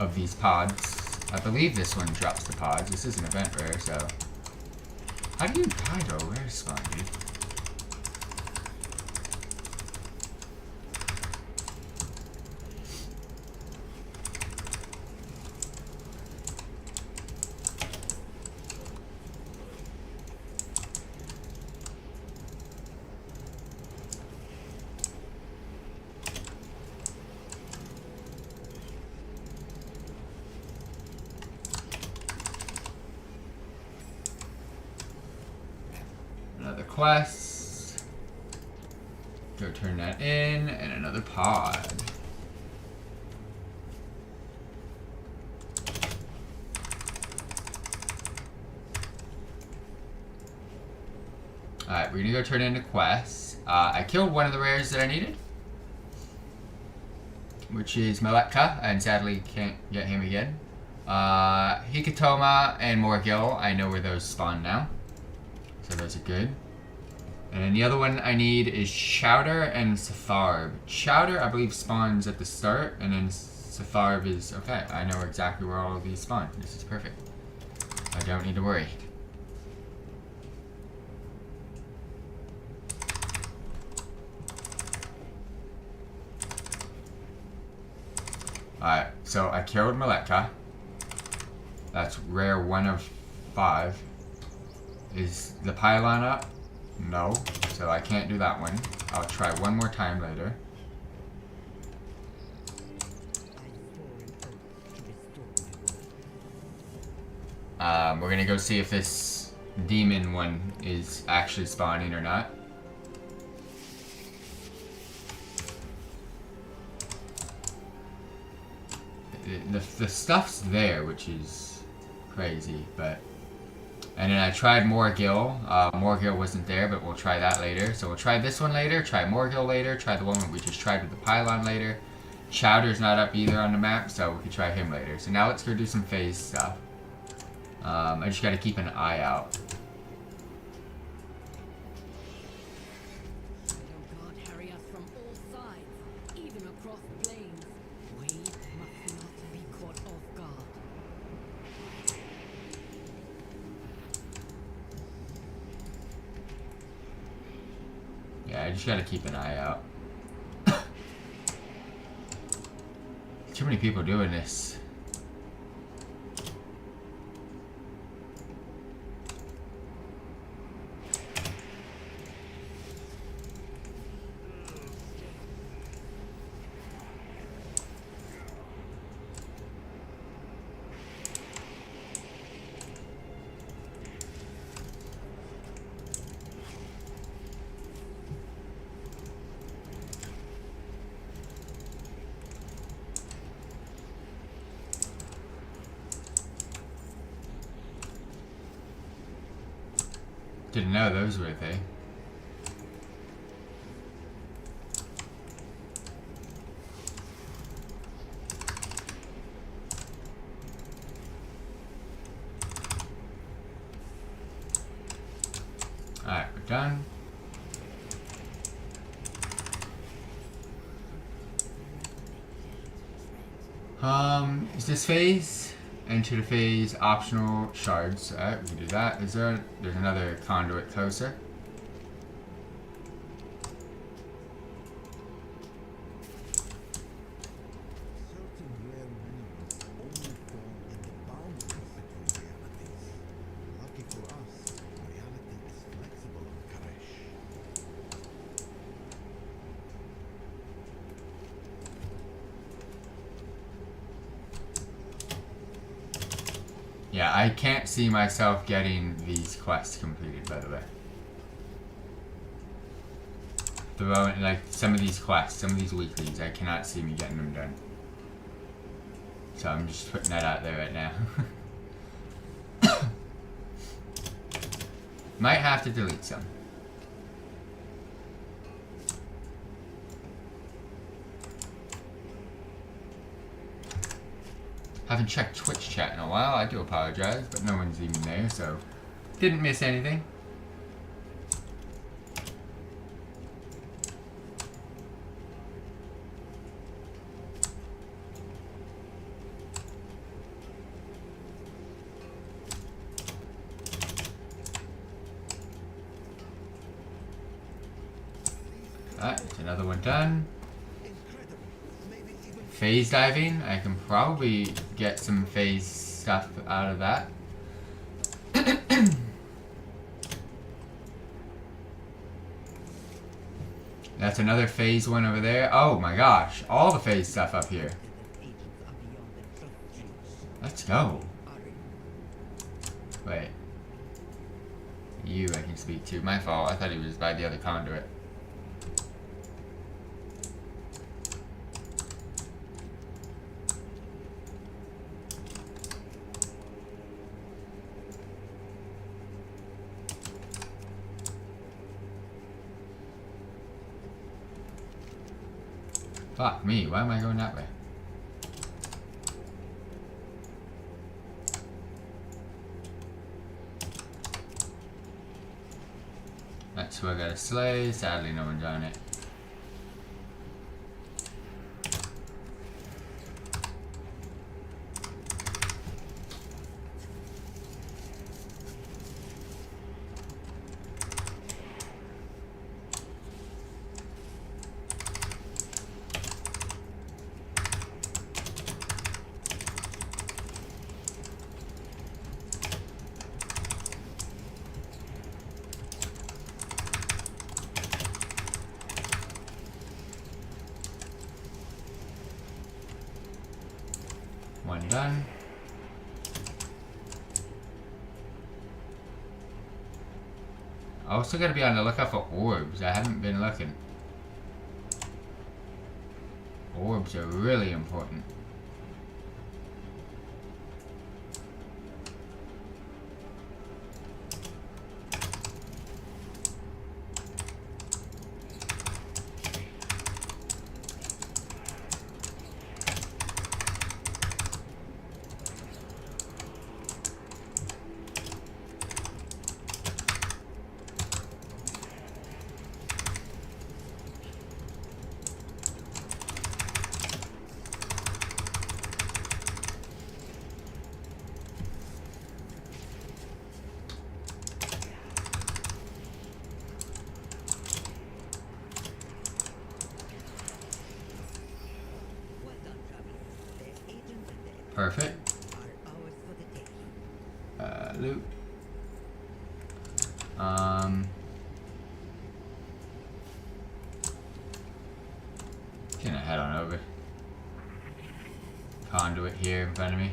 of these pods. I believe this one drops the pods. This is an event rare, so... How do you die to a rare spawn, dude? Another quest. Go turn that in, and another pod. Alright, we're gonna go turn in the quests. I killed one of the rares that I needed, which is Meletka, and sadly can't get him again. Hikatoma and Morgil, I know where those spawn now. So those are good. And the other one I need is Chowder and Sepharb. Chowder, I believe, spawns at the start, and then Sepharb is... Okay, I know exactly where all of these spawn. This is perfect. I don't need to worry. Alright, so I killed Meletka. That's rare 1 of 5. Is the pylon up? No, so I can't do that one. I'll try one more time later. We're gonna go see if this demon one is actually spawning or not. The stuff's there, which is crazy, but... And then I tried Morgil. Morgil wasn't there, but we'll try that later. So we'll try this one later, try Morgil later, try the one we just tried with the pylon later. Chowder's not up either on the map, so we could try him later. So now let's go do some phase stuff. I just gotta keep an eye out. Yeah, I just gotta keep an eye out. Too many people doing this. Didn't know those were a thing. Alright, we're done. Is this phase? Enter the phase, optional shards. Alright, we can do that. There's another conduit closer. Yeah, I can't see myself getting these quests completed, by the way. Like, some of these quests, some of these weeklies, I cannot see me getting them done. So I'm just putting that out there right now. Might have to delete some. Haven't checked Twitch chat in a while, I do apologize, but no one's even there, so didn't miss anything. Alright, another one done. Phase diving, I can probably get some phase stuff out of that. That's another phase one over there. Oh my gosh, all the phase stuff up here. Let's go. Wait. You I can speak to. My fault, I thought he was by the other conduit. Fuck me, why am I going that way? That's who I gotta slay. Sadly, no one's on it. One done. I also gotta be on the lookout for orbs. I haven't been looking. Orbs are really important. Perfect. Loot. Gonna head on over. Conduit here in front of me.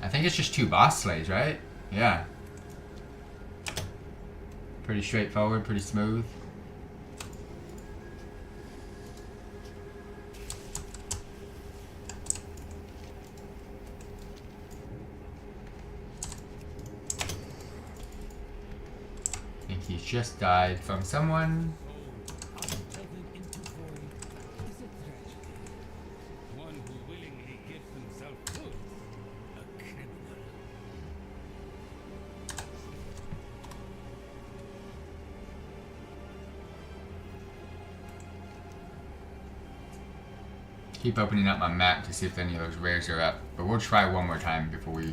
I think it's just 2 boss slays, right? Yeah. Pretty straightforward, pretty smooth. He's just died from someone. One who willingly gives himself good, a criminal. Keep opening up my map to see if any of those rares are up, but we'll try one more time before we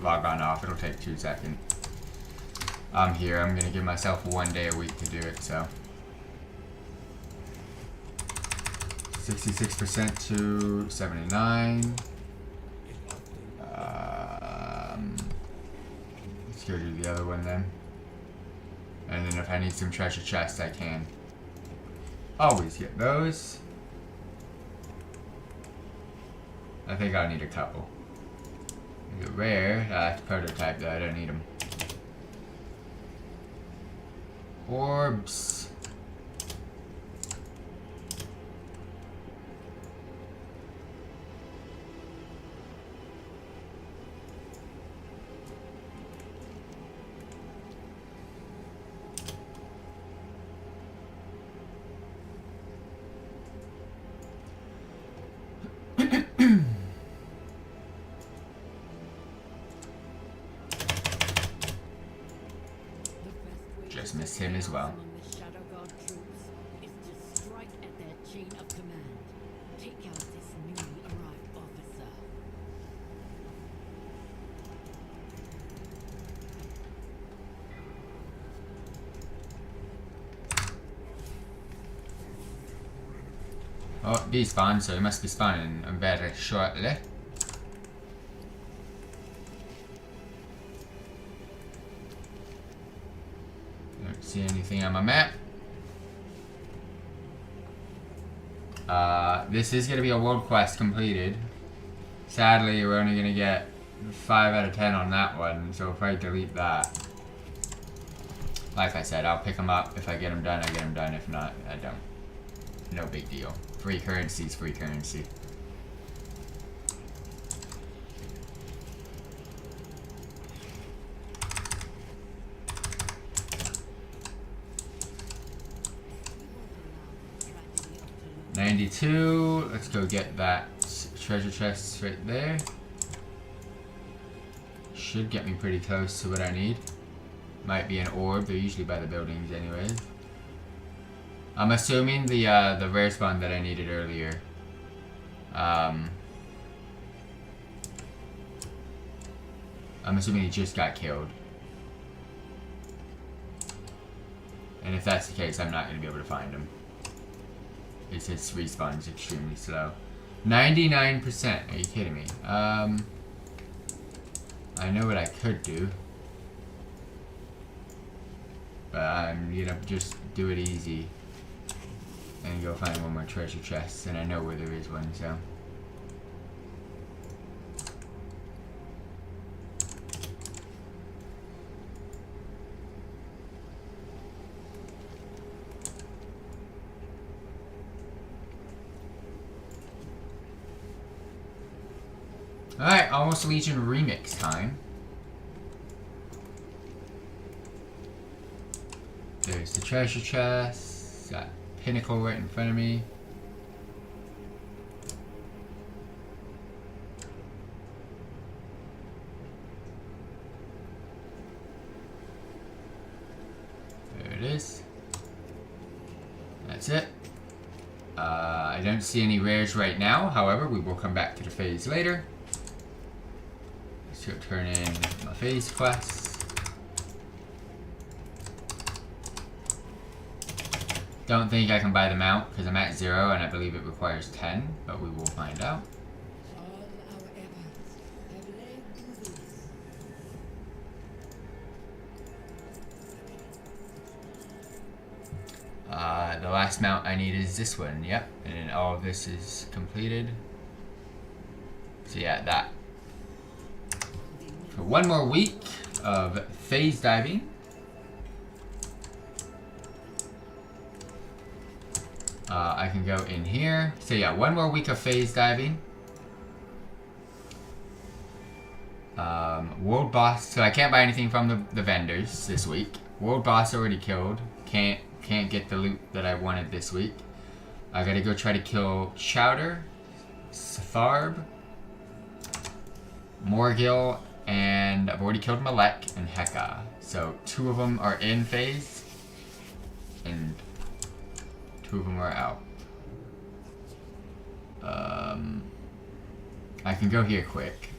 log on off. It'll take 2 seconds. I'm here. I'm gonna give myself 1 day a week to do it, so 66% to 79. Let's go do the other one then. And then if I need some treasure chests, I can always get those. I think I'll need a couple. They're rare. That's prototype though. I don't need them. Orbs. Just missed him as well. The Shadow Guard troops is to strike at their chain of command. Take out this newly arrived officer. Oh, despawned, so he must be spawning very shortly. Don't see anything on my map. This is going to be a world quest completed. Sadly, we're only going to get 5 out of 10 on that one, so we'll probably delete that. Like I said, I'll pick them up. If I get them done, I get them done. If not, I don't. No big deal. Free currency is free currency. 92. Let's go get that treasure chest right there. Should get me pretty close to what I need. Might be an orb. They're usually by the buildings anyways. I'm assuming the rare spawn that I needed earlier. I'm assuming he just got killed. And if that's the case, I'm not going to be able to find him. His respawn is extremely slow. 99%. Are you kidding me? I know what I could do. But I'm gonna just do it easy. And go find one more treasure chest. And I know where there is one, so. Alright, almost Legion remix time. There's the treasure chest. Got pinnacle right in front of me. There it is. That's it. I don't see any rares right now. However, we will come back to the phase later. So turn in my phase quests. Don't think I can buy the mount because I'm at 0 and I believe it requires 10, but we will find out. All our efforts have led to this. The last mount I need is this one, yep, and then all of this is completed. So yeah, that. For one more week of phase diving. I can go in here. So yeah, one more week of phase diving. World boss. So I can't buy anything from the vendors this week. World boss already killed. Can't get the loot that I wanted this week. I gotta go try to kill Chowder, Satharb, Morgil, and I've already killed Malek and Heka. So 2 of them are in phase, and 2 of them are out. I can go here quick.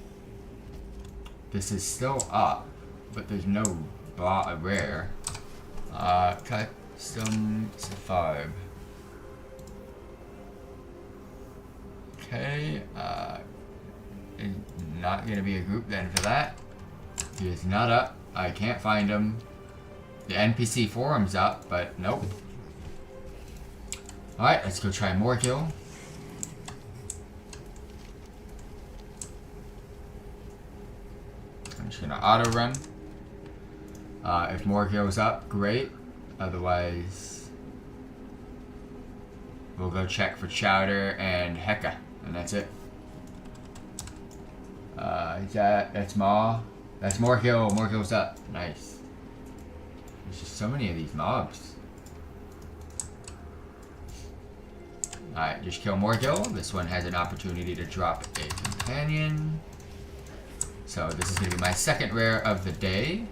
This is still up, but there's no rare. Custom Satharb. Okay, not gonna be a group then for that. He is not up. I can't find him. The NPC forum's up, but nope. Alright, let's go try Morgil. I'm just gonna auto run. If Morgil's up, great. Otherwise, we'll go check for Chowder and Heka, and that's it. That's Maw. That's Morgil. Morgil's up. Nice. There's just so many of these mobs. Alright, just kill Morgil. This one has an opportunity to drop a companion. So this is going to be my second rare of the day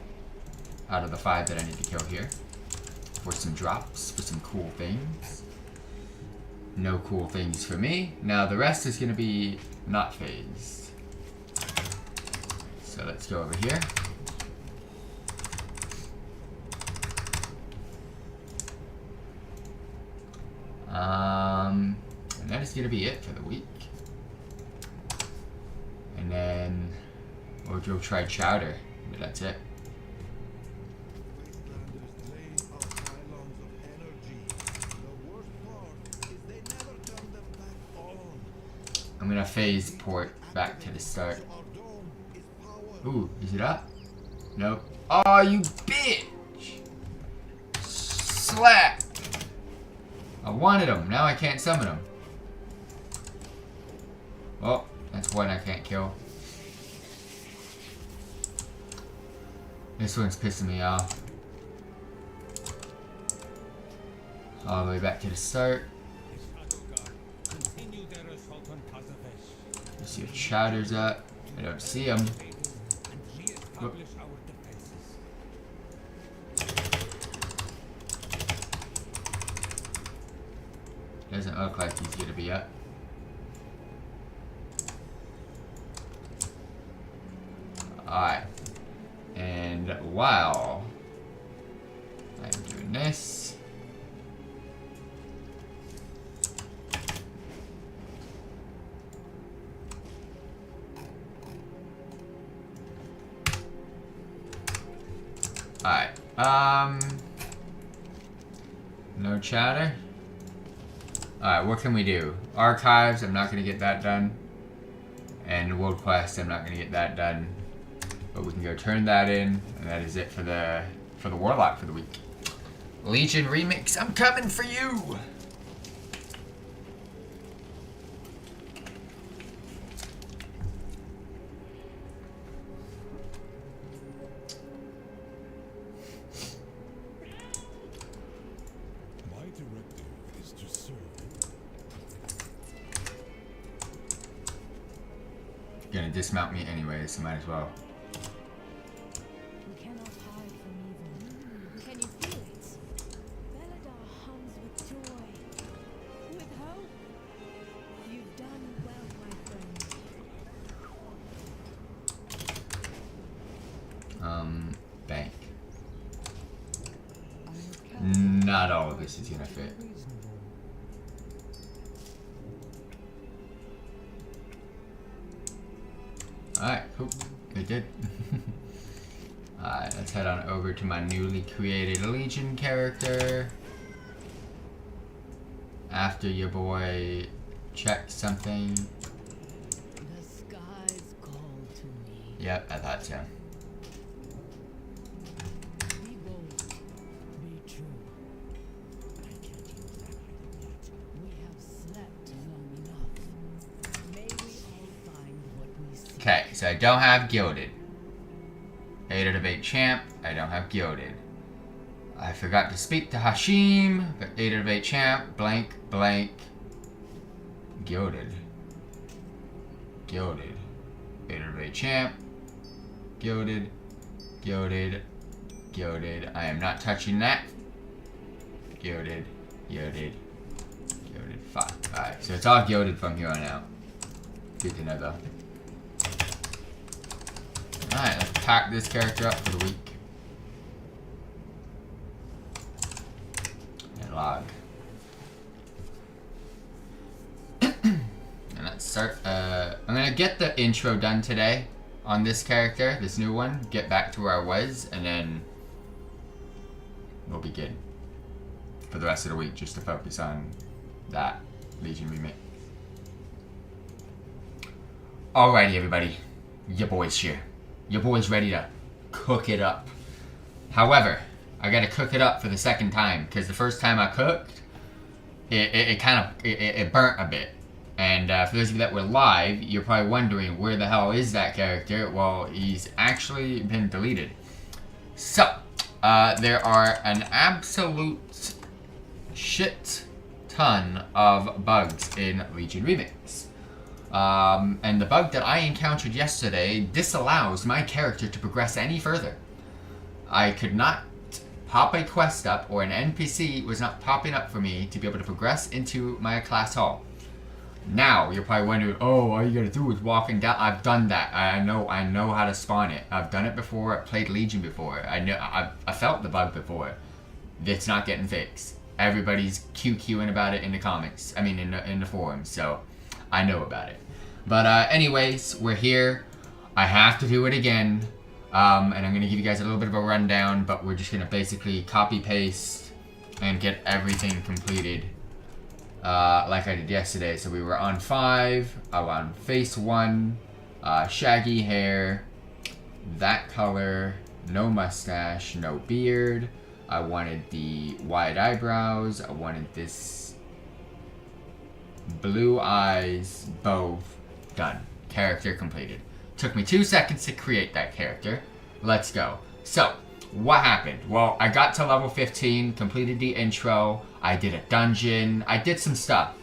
out of the 5 that I need to kill here. For some drops, for some cool things. No cool things for me. Now the rest is going to be not phased. So let's go over here. And that is going to be it for the week. And then we'll go try Chowder, but that's it. I'm gonna phase port back to the start. Ooh, is it up? Nope. Oh, you bitch! Slap! I wanted him. Now I can't summon him. Well, that's one I can't kill. This one's pissing me off. All the way back to the start. see if Chowder's up. I don't see him. Whoop. Doesn't look like he's gonna be up. Alright. And while I'm doing this, alright, no chatter. Alright, what can we do? Archives, I'm not gonna get that done. And World Quest, I'm not gonna get that done. But we can go turn that in, and that is it for the Warlock for the week. Legion Remix, I'm coming for you! My directive is to serve. Gonna dismount me anyways, so might as well. We cannot hide from evil. Can you feel it? Belladar hums with joy, with hope. You've done well, my friend. Bank. I have Not all of this is gonna fit. Alright, cool. It did. Alright, let's head on over to my newly created Legion character. After your boy checks something. The skies call to me. Yep, I thought so. Be bold. Be true. I can't use that item yet. We have slept long enough. May we all find what we seek. Okay, so I don't have Gilded. 8 out of 8 champ, I don't have Gilded. I forgot to speak to Hashim, but 8 out of 8 champ, blank, blank. Gilded. Gilded. 8 out of 8 champ. Gilded. Gilded. Gilded. I am not touching that. Gilded. Gilded. Gilded. 5. Alright, so it's all gilded from here on out. Good to know though. Alright, let's pack this character up for the week. And log. And let's start, I'm gonna get the intro done today on this character, this new one, get back to where I was, and then we'll be good for the rest of the week, just to focus on that Legion remake. Alrighty everybody, your boy's here. Your boy's ready to cook it up. However, I gotta cook it up for the second time, because the first time I cooked, it burnt a bit. And for those of you that were live, you're probably wondering, where the hell is that character? Well, he's actually been deleted. So, there are an absolute shit ton of bugs in Legion Remix. And the bug that I encountered yesterday disallows my character to progress any further. I could not pop a quest up, or an NPC was not popping up for me to be able to progress into my class hall. Now, you're probably wondering, oh, all you gotta do is walking down. I've done that. I know how to spawn it. I've done it before. I played Legion before. I felt the bug before. It's not getting fixed. Everybody's QQing about it in the comments. I mean, in the forums. So, I know about it. But anyways, we're here. I have to do it again. And I'm going to give you guys a little bit of a rundown, but we're just going to basically copy paste and get everything completed like I did yesterday. So we were on 5, on face 1, shaggy hair, that color, no mustache, no beard. I wanted the wide eyebrows. I wanted this blue eyes, both done. Character completed. Took me 2 seconds to create that character. Let's go. So, what happened? Well, I got to level 15, completed the intro, I did a dungeon, I did some stuff.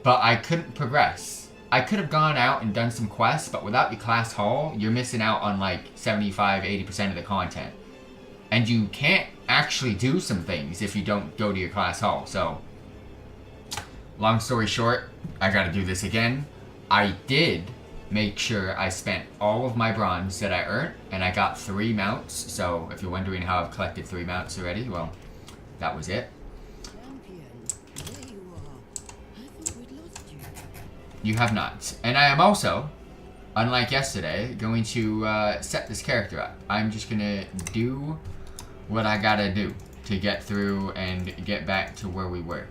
But I couldn't progress. I could have gone out and done some quests, but without your class hall, you're missing out on like 75-80% of the content. And you can't actually do some things if you don't go to your class hall. So, long story short, I gotta do this again. I did make sure I spent all of my bronze that I earned, and I got 3 mounts. So, if you're wondering how I've collected 3 mounts already, well, that was it. Champion, there you are. I thought we'd lost you. You have not. And I am also, unlike yesterday, going to set this character up. I'm just gonna do what I gotta do to get through and get back to where we were.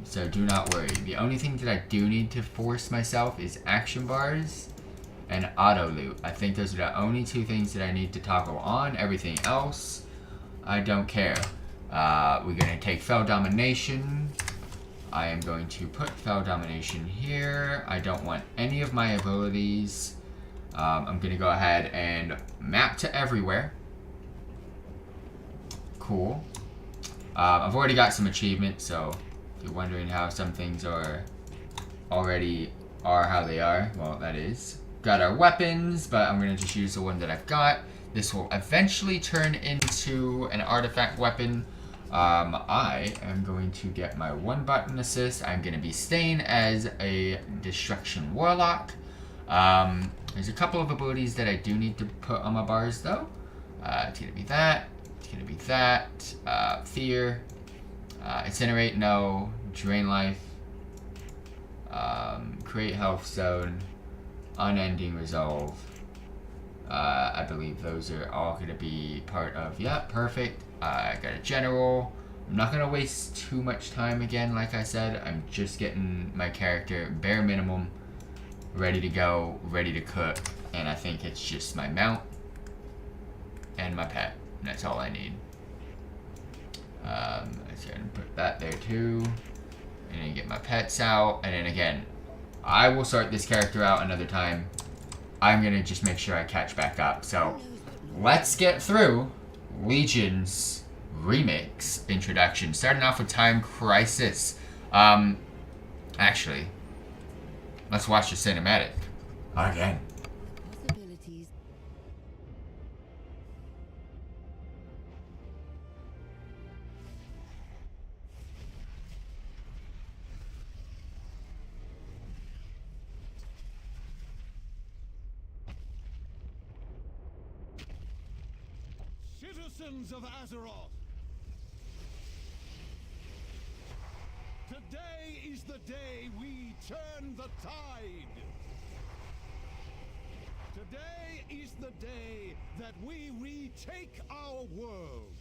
So do not worry. The only thing that I do need to force myself is action bars and auto loot. I think those are the only 2 things that I need to toggle on. Everything else, I don't care. We're gonna take Fell Domination. I am going to put Fell Domination here. I don't want any of my abilities. I'm gonna go ahead and map to everywhere. Cool. I've already got some achievements, so if you're wondering how some things are already how they are, well, that is. Got our weapons, but I'm gonna just use the one that I've got. This will eventually turn into an artifact weapon. I am going to get my 1-button assist. I'm gonna be staying as a Destruction Warlock. There's a couple of abilities that I do need to put on my bars, though. It's gonna be that. It's gonna be that. Fear. Incinerate, no. Drain life. Create health zone. Unending resolve. I believe those are all gonna be part of. Yeah, perfect. I got a general. I'm not gonna waste too much time again. Like I said, I'm just getting my character bare minimum ready to go, ready to cook, and I think it's just my mount and my pet. That's all I need. Let's go ahead and put that there too. And then get my pets out. And then again, I will sort this character out another time. I'm going to just make sure I catch back up. So, let's get through Legion's Remix introduction. Starting off with Time Crisis. Actually, let's watch the cinematic again. Possibilities. Citizens of Azeroth, today is the day we turn the tide. Today is the day that we retake our world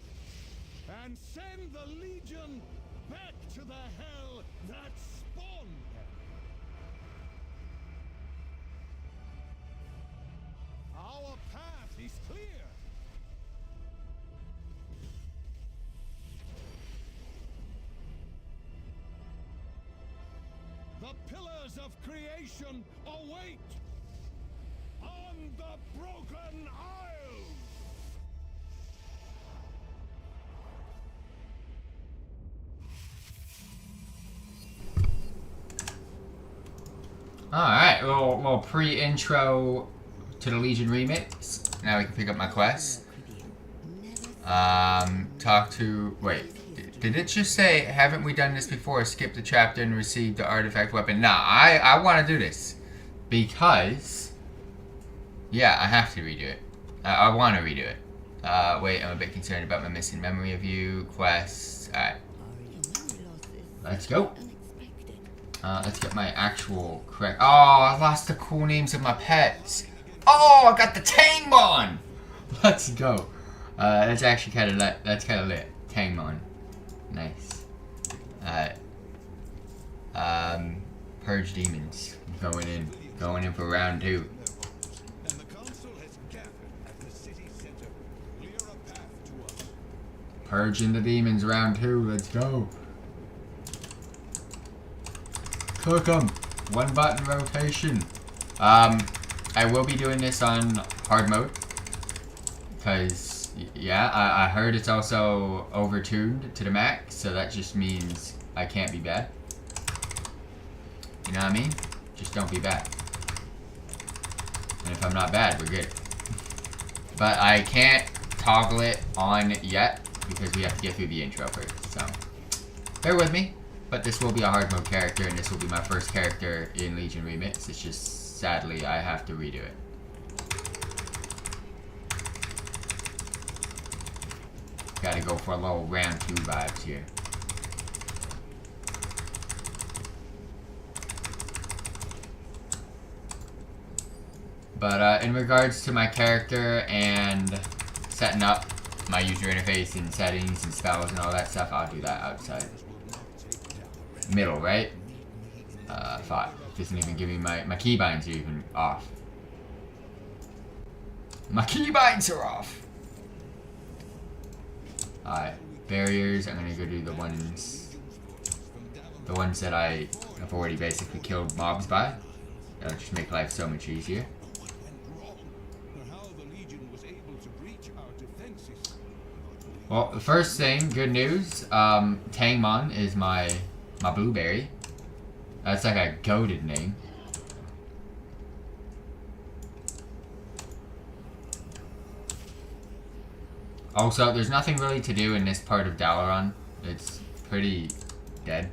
and send the Legion back to the hell that spawned them. Our path is clear. The pillars of creation await on the Broken Isles. Alright, little pre-intro to the Legion remix. Now we can pick up my quest. Talk to... Wait. Did it just say, haven't we done this before? Skip the chapter and receive the artifact weapon. Nah, I want to do this. Because... Yeah, I have to redo it. I want to redo it. Wait, I'm a bit concerned about my missing memory of you. Quests. Alright. Let's go. Let's get my actual correct... Oh, I lost the cool names of my pets. Oh, I got the Tangmon! Let's go. That's actually kind of lit. That's kind of lit. Tangmon. Nice. Purge demons. Going in for round 2. And the council has gathered at the city center. Clear a path to us. Purging the demons round 2. Let's go. Cook 'em. 1-button rotation. I will be doing this on hard mode. Because, yeah, I heard it's also overtuned to the max. So that just means I can't be bad. You know what I mean? Just don't be bad. And if I'm not bad, we're good. But I can't toggle it on yet because we have to get through the intro first. So bear with me. But this will be a hard mode character, and this will be my first character in Legion Remix. It's just, sadly, I have to redo it. Gotta go for a little round 2 vibes here. But in regards to my character and setting up my user interface and settings and spells and all that stuff, I'll do that outside. Middle, right? Thought. Doesn't even give me my keybinds are even off. My keybinds are off! Alright. Barriers, I'm gonna go do the ones that I have already basically killed mobs by. That'll just make life so much easier. Well, the first thing, good news, Tangmon is my blueberry. That's like a goated name. Also, there's nothing really to do in this part of Dalaran. It's pretty dead.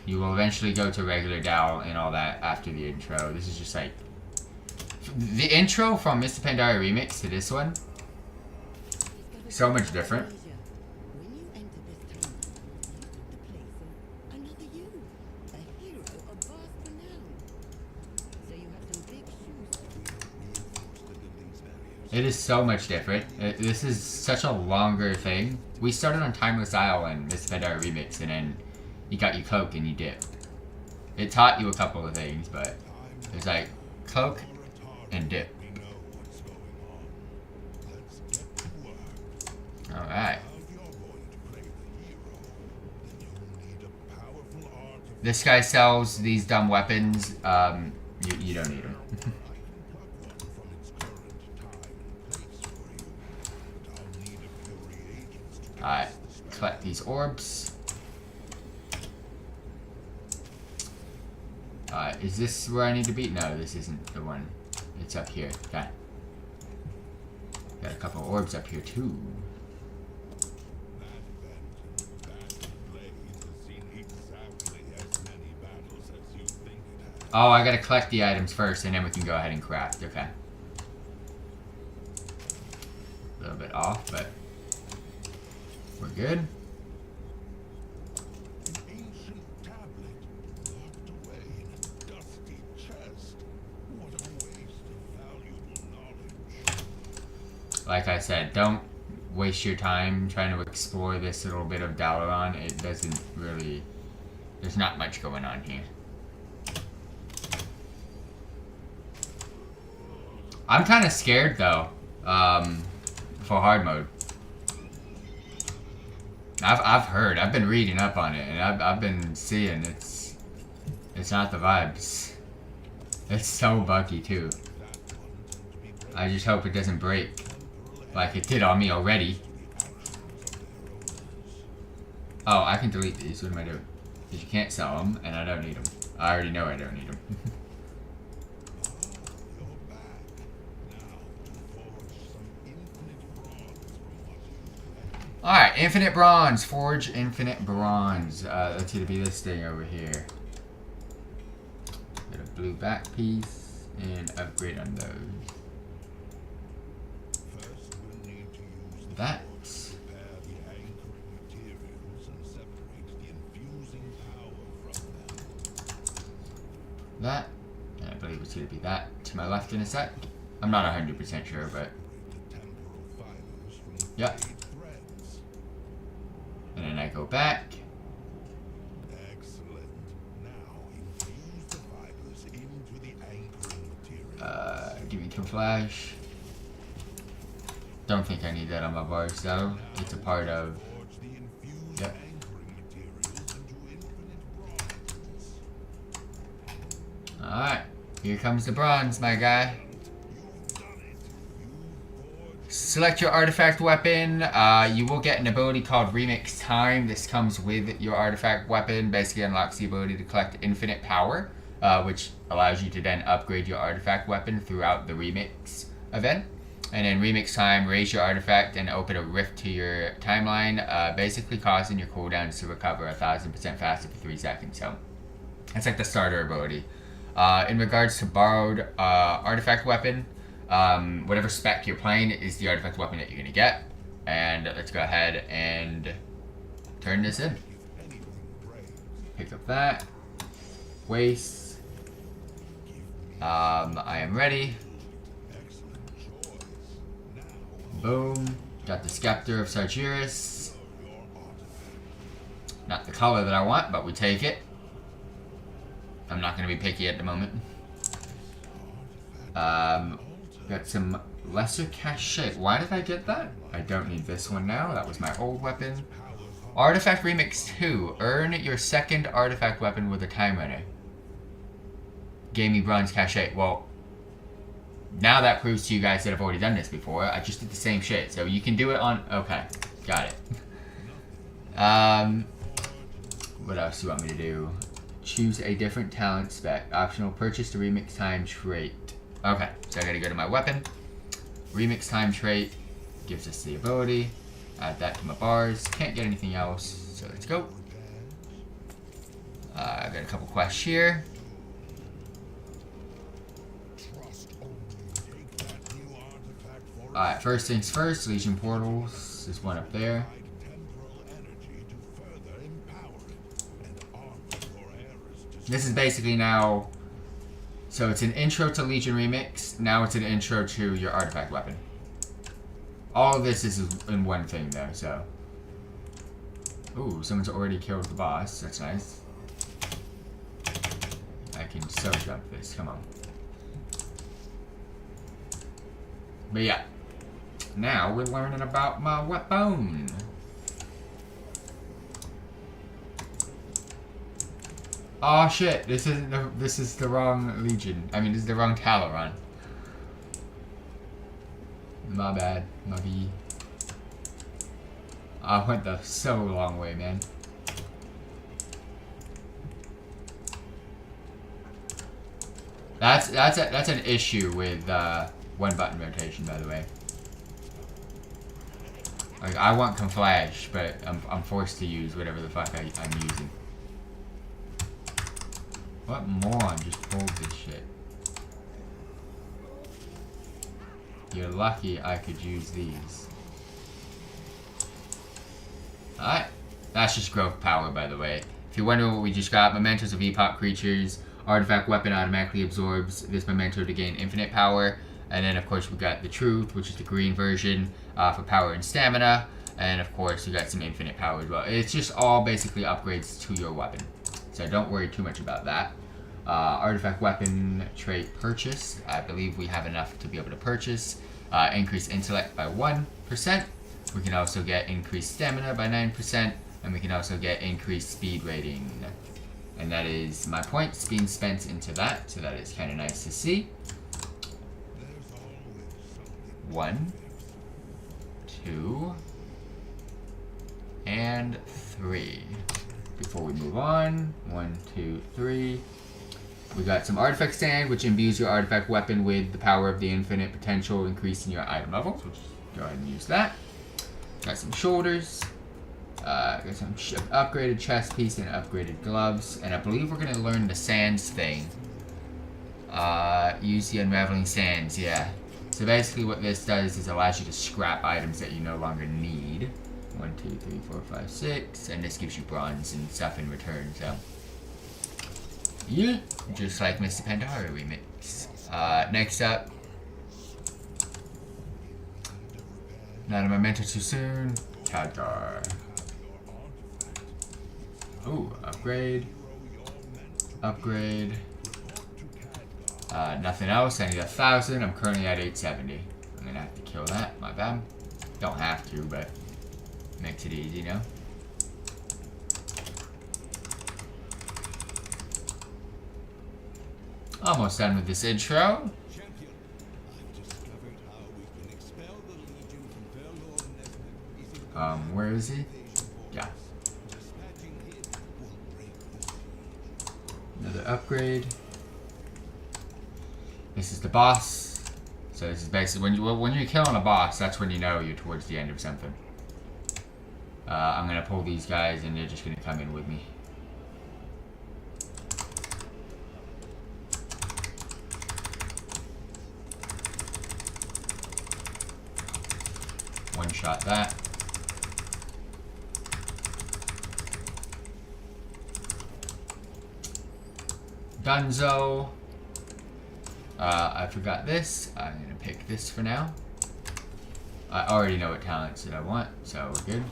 You will eventually go to regular Dal and all that after the intro. This is just like... The intro from Mr. Pandaria Remix to this one, so much different. When you enter this town, you took the place of another you, a hero of vast renown. So you have some big shoes. It is so much different. This is such a longer thing. We started on Timeless Isle and Mr. Pandaria Remix, and then you got your cloak and you dip. It taught you a couple of things, but it's like cloak and dip. Alright. This guy sells these dumb weapons. You don't need them. Alright. Collect these orbs. Alright, is this where I need to be? No, this isn't the one. It's up here. Okay. Got a couple orbs up here too. Oh, I gotta collect the items first, and then we can go ahead and craft. Okay. A little bit off, but we're good. Like I said, don't waste your time trying to explore this little bit of Dalaran. It doesn't really... There's not much going on here. I'm kind of scared though, for hard mode. I've heard, I've been reading up on it, and I've been seeing it's not the vibes. It's so buggy too. I just hope it doesn't break like it did on me already. Oh, I can delete these. What am I doing? Because you can't sell them, and I don't need them. I already know I don't need them. Alright, infinite bronze. Forge infinite bronze. Let's see, to be this thing over here. Get a blue back piece and upgrade on those. That. That. And I believe it's going to be that to my left in a sec. I'm not 100% sure, but. Yep. And then I go back. Give me camouflage. Don't think I need that on my bars though. It's a part of. Yep. Alright. Here comes the bronze, my guy. select your artifact weapon. You will get an ability called Remix Time. This comes with your artifact weapon. Basically unlocks the ability to collect infinite power, which allows you to then upgrade your artifact weapon throughout the Remix event. And then Remix Time, raise your artifact and open a rift to your timeline, basically causing your cooldowns to recover 1000% faster for 3 seconds. So that's like the starter ability. In regards to borrowed artifact weapon, whatever spec you're playing is the artifact weapon that you're going to get. And let's go ahead and turn this in. Pick up that. Waste. I am ready. Boom. Got the Scepter of Sargeras. Not the color that I want, but we take it. I'm not going to be picky at the moment. Got some lesser cachet. Why did I get that? I don't need this one now. That was my old weapon. Artifact Remix 2. Earn your second artifact weapon with a time runner. Gave me bronze cachet. Well, now that proves to you guys that I've already done this before. I just did the same shit. So you can do it on... Okay. Got it. What else do you want me to do? Choose a different talent spec. Optional. Purchase the Remix Time trait. Okay. So I gotta go to my weapon. Remix Time trait gives us the ability. Add that to my bars. Can't get anything else. So let's go. I got a couple quests here. Alright, first things first, Legion Portals. There's one up there. This is basically now... So it's an intro to Legion Remix. Now it's an intro to your artifact weapon. All of this is in one thing though, so... Ooh, someone's already killed the boss. That's nice. I can so jump this, come on. But yeah. Now we're learning about my weapon. Oh shit, this is the wrong Legion. I mean, this is the wrong Talaron. My bad, my B. I went the so long way, man. That's an issue with one button rotation, by the way. Like, I want Conflash, but I'm forced to use whatever the fuck I'm using. What moron just pulled this shit? You're lucky I could use these. Alright. That's just growth power, by the way. If you're wondering what we just got, mementos of epoch creatures. Artifact weapon automatically absorbs this memento to gain infinite power. And then, of course, we got the Truth, which is the green version for power and stamina. And, of course, we got some infinite power as well. It's just all basically upgrades to your weapon. So don't worry too much about that. Artifact weapon trait purchase. I believe we have enough to be able to purchase. Increase intellect by 1%. We can also get increased stamina by 9%. And we can also get increased speed rating. And that is my points being spent into that. So that is kind of nice to see. 1, 2, and 3. Before we move on, 1, 2, 3. We got some artifact stand, which imbues your artifact weapon with the power of the infinite potential, increasing your item levels. We'll just go ahead and use that. Got some shoulders. Got some upgraded chest piece and upgraded gloves. And I believe we're going to learn the sands thing. Use the unraveling sands, yeah. So basically what this does is allows you to scrap items that you no longer need. 1, 2, 3, 4, 5, 6. And this gives you bronze and stuff in return, so. Yeah. Just like Mr. Pandora remix. Next up. Not a memento too soon. Khadgar. Ooh, upgrade. Upgrade. Nothing else. I need 1,000. I'm currently at 870. I'm gonna have to kill that. My bad. Don't have to, but makes it easy, you know? Almost done with this intro. Champion, I've discovered how we can expel the Legion Where is he? Yeah. Another upgrade. This is the boss. So this is basically when you're killing a boss, that's when you know you're towards the end of something. I'm gonna pull these guys and they're just gonna come in with me. One shot that. Dunzo. I forgot this. I'm gonna pick this for now. I already know what talents that I want, so we're good.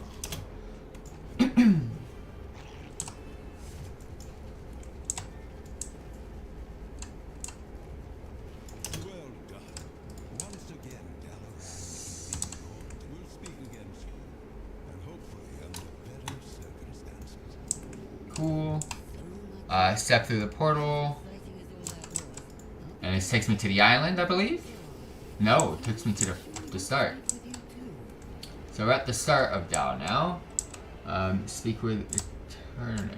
Cool. Step through the portal. And this takes me to the island, I believe? No, it takes me to the start. So we're at the start of Dao now. Speak with Eternus.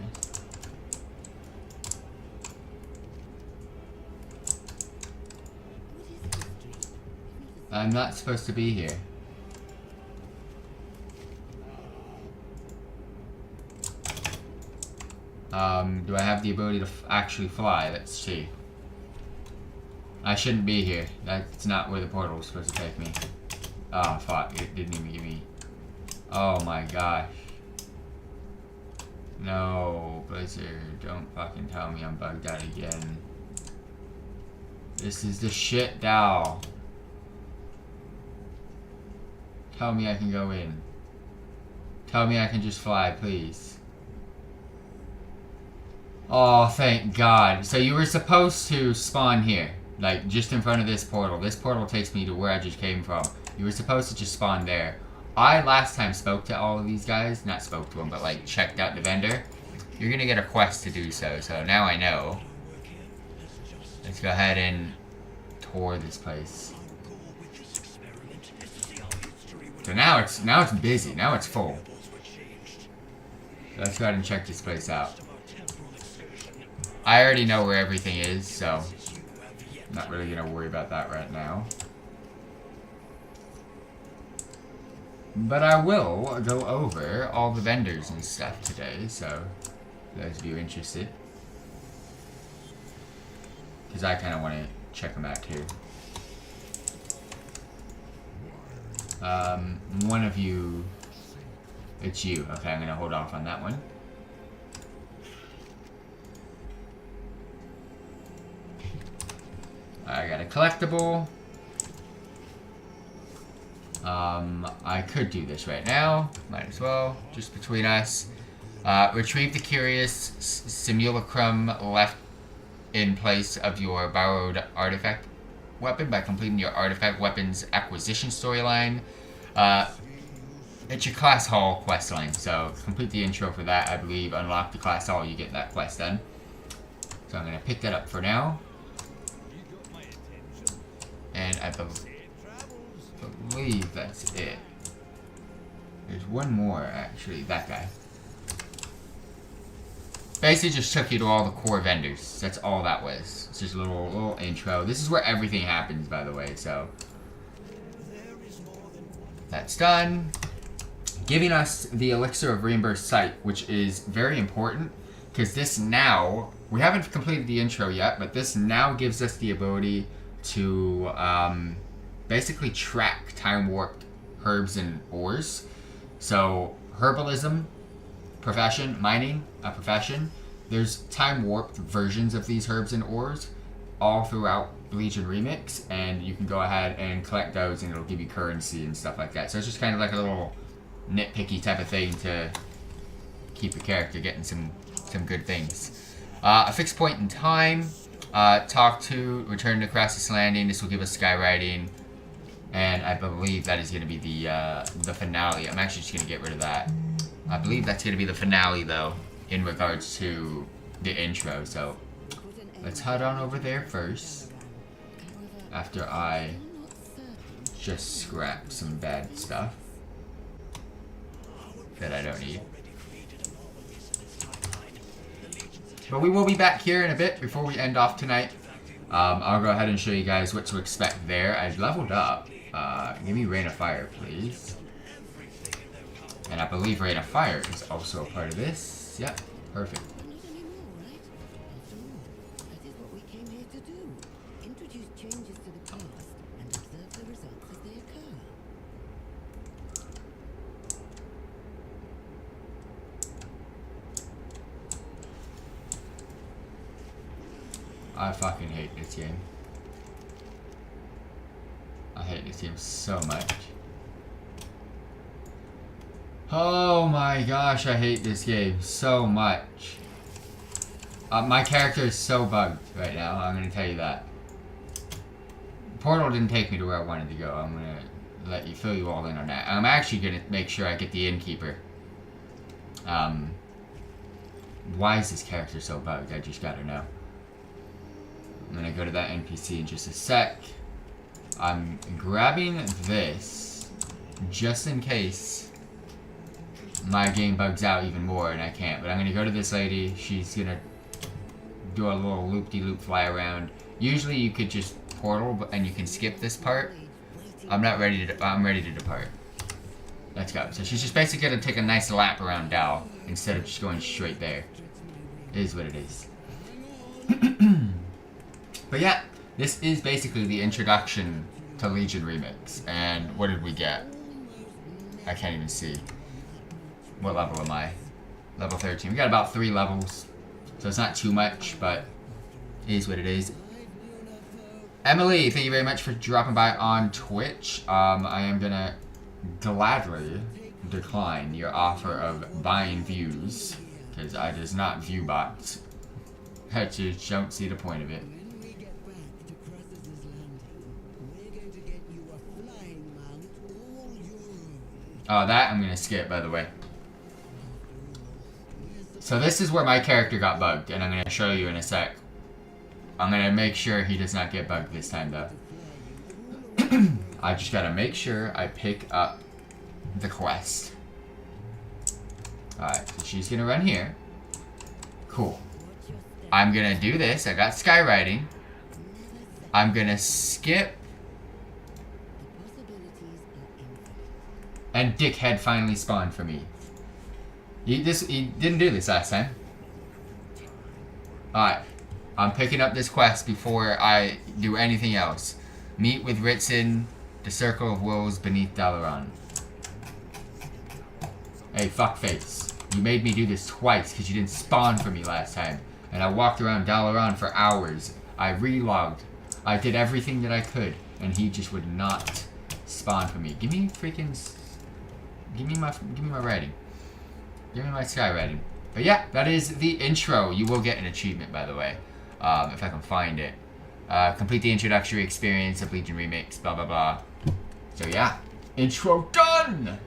I'm not supposed to be here. Do I have the ability to actually fly? Let's see. I shouldn't be here. That's not where the portal was supposed to take me. Oh, fuck. It didn't even give me... Oh my gosh. No, Blizzard. Don't fucking tell me I'm bugged out again. This is the shit, Dao. Tell me I can go in. Tell me I can just fly, please. Oh, thank God. So you were supposed to spawn here. Like, just in front of this portal. This portal takes me to where I just came from. You were supposed to just spawn there. I last time spoke to all of these guys. Not spoke to them, but like checked out the vendor. You're gonna get a quest to do so. So now I know. Let's go ahead and tour this place. So now it's busy. Now it's full. So let's go ahead and check this place out. I already know where everything is, so I'm not really gonna worry about that right now. But I will go over all the vendors and stuff today, so those of you interested. Because I kind of want to check them out too. One of you... It's you. Okay, I'm going to hold off on that one. I got a collectible. I could do this right now. Might as well. Just between us. Retrieve the curious simulacrum left in place of your borrowed artifact weapon by completing your artifact weapons acquisition storyline. It's your class hall quest line, so complete the intro for that. I believe unlock the class hall, you get that quest done. So I'm gonna pick that up for now. And I believe that's it. There's one more actually, that guy. Basically just took you to all the core vendors. That's all that was. It's just a little intro. This is where everything happens, by the way, so. That's done. Giving us the Elixir of Reimbursed Sight, which is very important, because this now, we haven't completed the intro yet, but this now gives us the ability to basically track time-warped herbs and ores. So, herbalism, profession, mining, a profession. There's time-warped versions of these herbs and ores all throughout Legion Remix, and you can go ahead and collect those and it'll give you currency and stuff like that. So it's just kind of like a little nitpicky type of thing to keep your character getting some good things. A fixed point in time. Talk to, return to Crassus Landing. This will give us skywriting, and I believe that is going to be the finale. I'm actually just going to get rid of that. I believe that's going to be the finale, though, in regards to the intro. So let's head on over there first, after I just scrap some bad stuff. that I don't need. But we will be back here in a bit before we end off tonight. I'll go ahead and show you guys what to expect there. I've leveled up. Give me Rain of Fire, please. And I believe Rain of Fire is also a part of this. Yep, perfect. Not anymore, right? After all, that is what we came here to do. Introduce changes to the past and observe the results as they occur. I fucking hate this game. I hate this game so much. Oh my gosh, I hate this game so much. My character is so bugged right now, I'm gonna tell you that. Portal didn't take me to where I wanted to go. I'm gonna let you fill you all in on that. I'm actually gonna make sure I get the innkeeper. Why is this character so bugged? I just gotta know. I'm gonna go to that NPC in just a sec. I'm grabbing this just in case my game bugs out even more and I can't. But I'm gonna go to this lady. She's gonna do a little loop-de-loop fly around. Usually you could just portal and you can skip this part. I'm ready to depart. Let's go. So she's just basically gonna take a nice lap around Dal instead of just going straight there. It is what it is. But yeah, this is basically the introduction to Legion Remix. And what did we get? I can't even see. What level am I? Level 13. We got about 3 levels. So it's not too much, but it is what it is. Emily, thank you very much for dropping by on Twitch. I am gonna gladly decline your offer of buying views. Because I does not view bots. I just don't see the point of it. Oh, that I'm gonna skip, by the way. So this is where my character got bugged, and I'm gonna show you in a sec. I'm gonna make sure he does not get bugged this time, though. I just gotta make sure I pick up the quest. Alright, so she's gonna run here. Cool. I'm gonna do this. I got skywriting. I'm gonna skip. And Dickhead finally spawned for me. He didn't do this last time. Alright. I'm picking up this quest before I do anything else. Meet with Ritson, the Circle of Wolves beneath Dalaran. Hey, fuckface. You made me do this twice because you didn't spawn for me last time. And I walked around Dalaran for hours. I relogged. I did everything that I could. And he just would not spawn for me. Give me freaking... Give me my writing. Give me my skywriting. But yeah, that is the intro. You will get an achievement, by the way. If I can find it. Complete the introductory experience of Legion Remix, blah blah blah. So yeah. Intro done!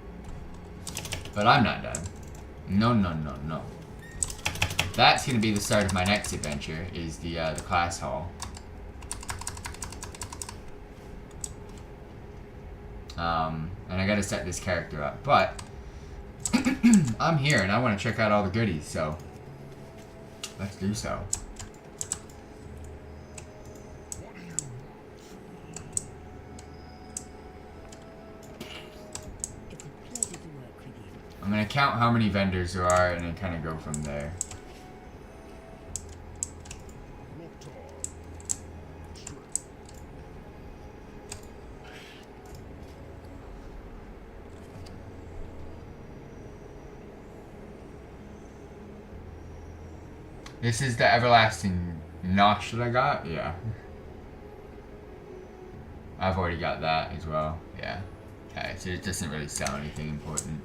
But I'm not done. No, no, no, no. That's gonna be the start of my next adventure, is the class hall. And I gotta set this character up, but I'm here and I want to check out all the goodies, so let's do so. I'm gonna count how many vendors there are and then kind of go from there. This is the everlasting notch that I got? Yeah. I've already got that as well. Yeah. Okay, so it doesn't really sell anything important.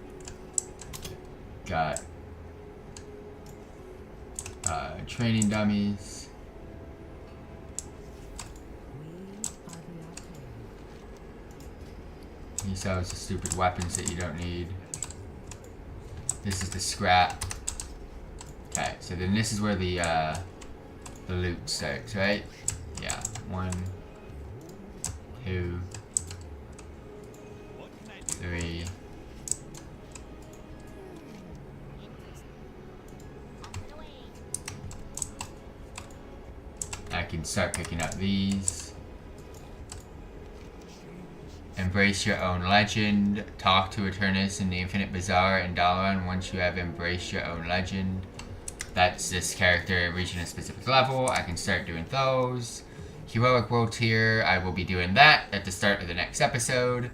Got training dummies. He sells the stupid weapons that you don't need. This is the scrap. Okay, so then this is where the loot starts, right? Yeah, 1, 2, 3, can start picking up these. Embrace your own legend. Talk to Eternus in the Infinite Bazaar in Dalaran once you have embraced your own legend. That's this character reaching a specific level. I can start doing those. Heroic World Tier, I will be doing that at the start of the next episode.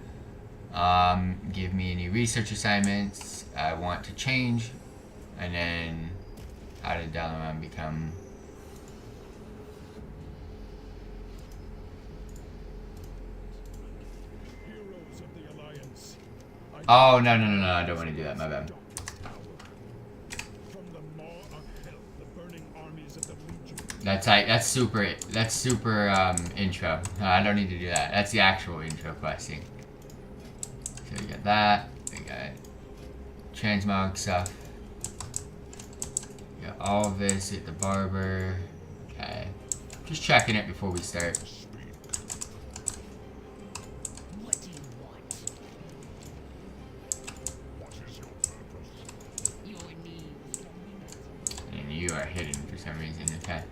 Give me any research assignments I want to change. And then, how did Dalaran become... Oh, no, I don't want to do that, my bad. That's super intro. No, I don't need to do that. That's the actual intro questing. So we got that. We got transmog stuff. We got all of this at the barber. Okay. Just checking it before we start. What do you want? What is your purpose? Your needs. And you are hidden for some reason. Okay.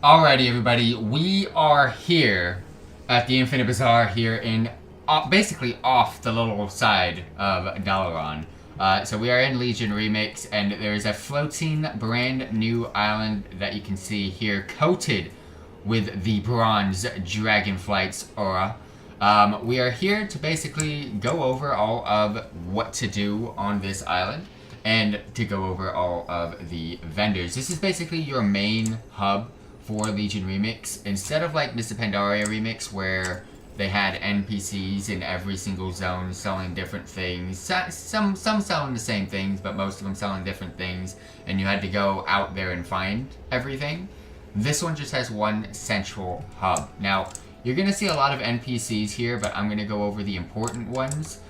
Alrighty, everybody, we are here at the Infinite Bazaar here in, basically off the little side of Dalaran. So we are in Legion Remix, and there is a floating brand new island that you can see here, coated with the bronze Dragonflight's aura. We are here to basically go over all of what to do on this island, and to go over all of the vendors. This is basically your main hub for Legion Remix. Instead of like Mr. Pandaria Remix, where they had NPCs in every single zone selling different things, some selling the same things, but most of them selling different things, and you had to go out there and find everything. This one just has one central hub. Now, you're going to see a lot of NPCs here, but I'm going to go over the important ones.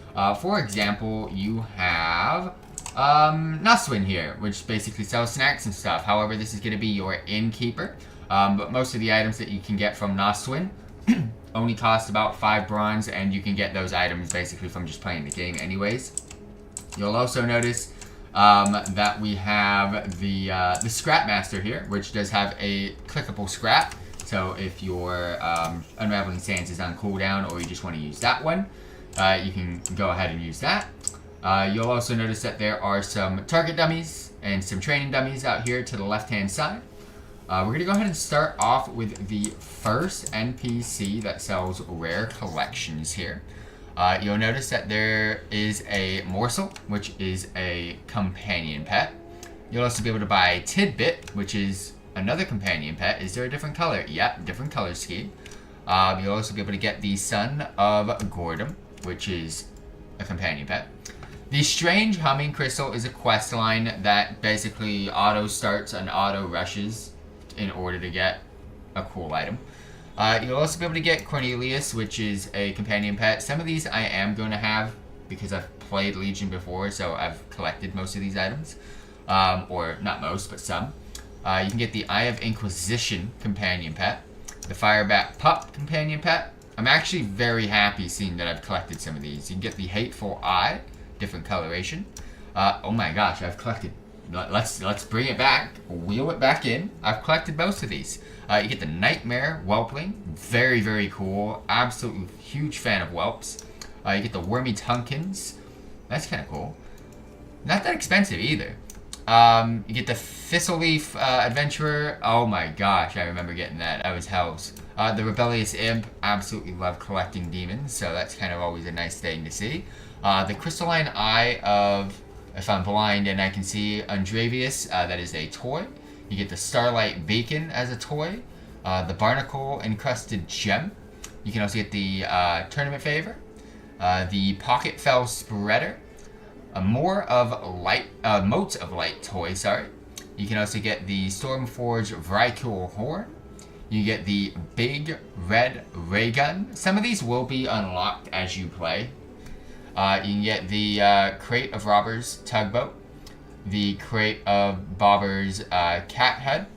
For example, you have Nuswin here, which basically sells snacks and stuff. However, this is going to be your innkeeper. But most of the items that you can get from Noswin only cost about 5 bronze, and you can get those items basically from just playing the game anyways. You'll also notice that we have the Scrap Master here, which does have a clickable scrap. So if your Unraveling Sands is on cooldown, or you just want to use that one, you can go ahead and use that. You'll also notice that there are some target dummies and some training dummies out here to the left-hand side. We're going to go ahead and start off with the first NPC that sells rare collections here. You'll notice that there is a morsel, which is a companion pet. You'll also be able to buy Tidbit, which is another companion pet. Is there a different color? Yep, different color scheme. You'll also be able to get the Son of Gordon, which is a companion pet. The Strange Humming Crystal is a quest line that basically auto starts and auto rushes in order to get a cool item. You'll also be able to get Cornelius, which is a companion pet. Some of these I am going to have because I've played Legion before, so I've collected most of these items. Or not most, but some. You can get the Eye of Inquisition companion pet, the Firebat Pup companion pet. I'm actually very happy seeing that I've collected some of these. You can get the Hateful Eye, different coloration. Oh my gosh, I've collected. Let's bring it back, wheel it back in. I've collected most of these. You get the Nightmare Whelpling, very, very cool. Absolutely huge fan of whelps. You get the Wormy Tunkins, that's kind of cool. Not that expensive either. You get the Thistlereef Adventurer. Oh my gosh, I remember getting that. I was hells. The Rebellious Imp, absolutely love collecting demons, so that's kind of always a nice thing to see. The Crystalline Eye of, if I'm blind and I can see, Undravius, that is a toy. You get the Starlight Beacon as a toy. The Barnacle Encrusted Gem. You can also get the Tournament Favor. The Pocket Fell Spreader. Motes of Light toy, sorry. You can also get the Stormforge Vrykul Horn. You get the Big Red Ray Gun. Some of these will be unlocked as you play. You can get the Crate of Robbers Tugboat, the Crate of Bobbers Cat Head,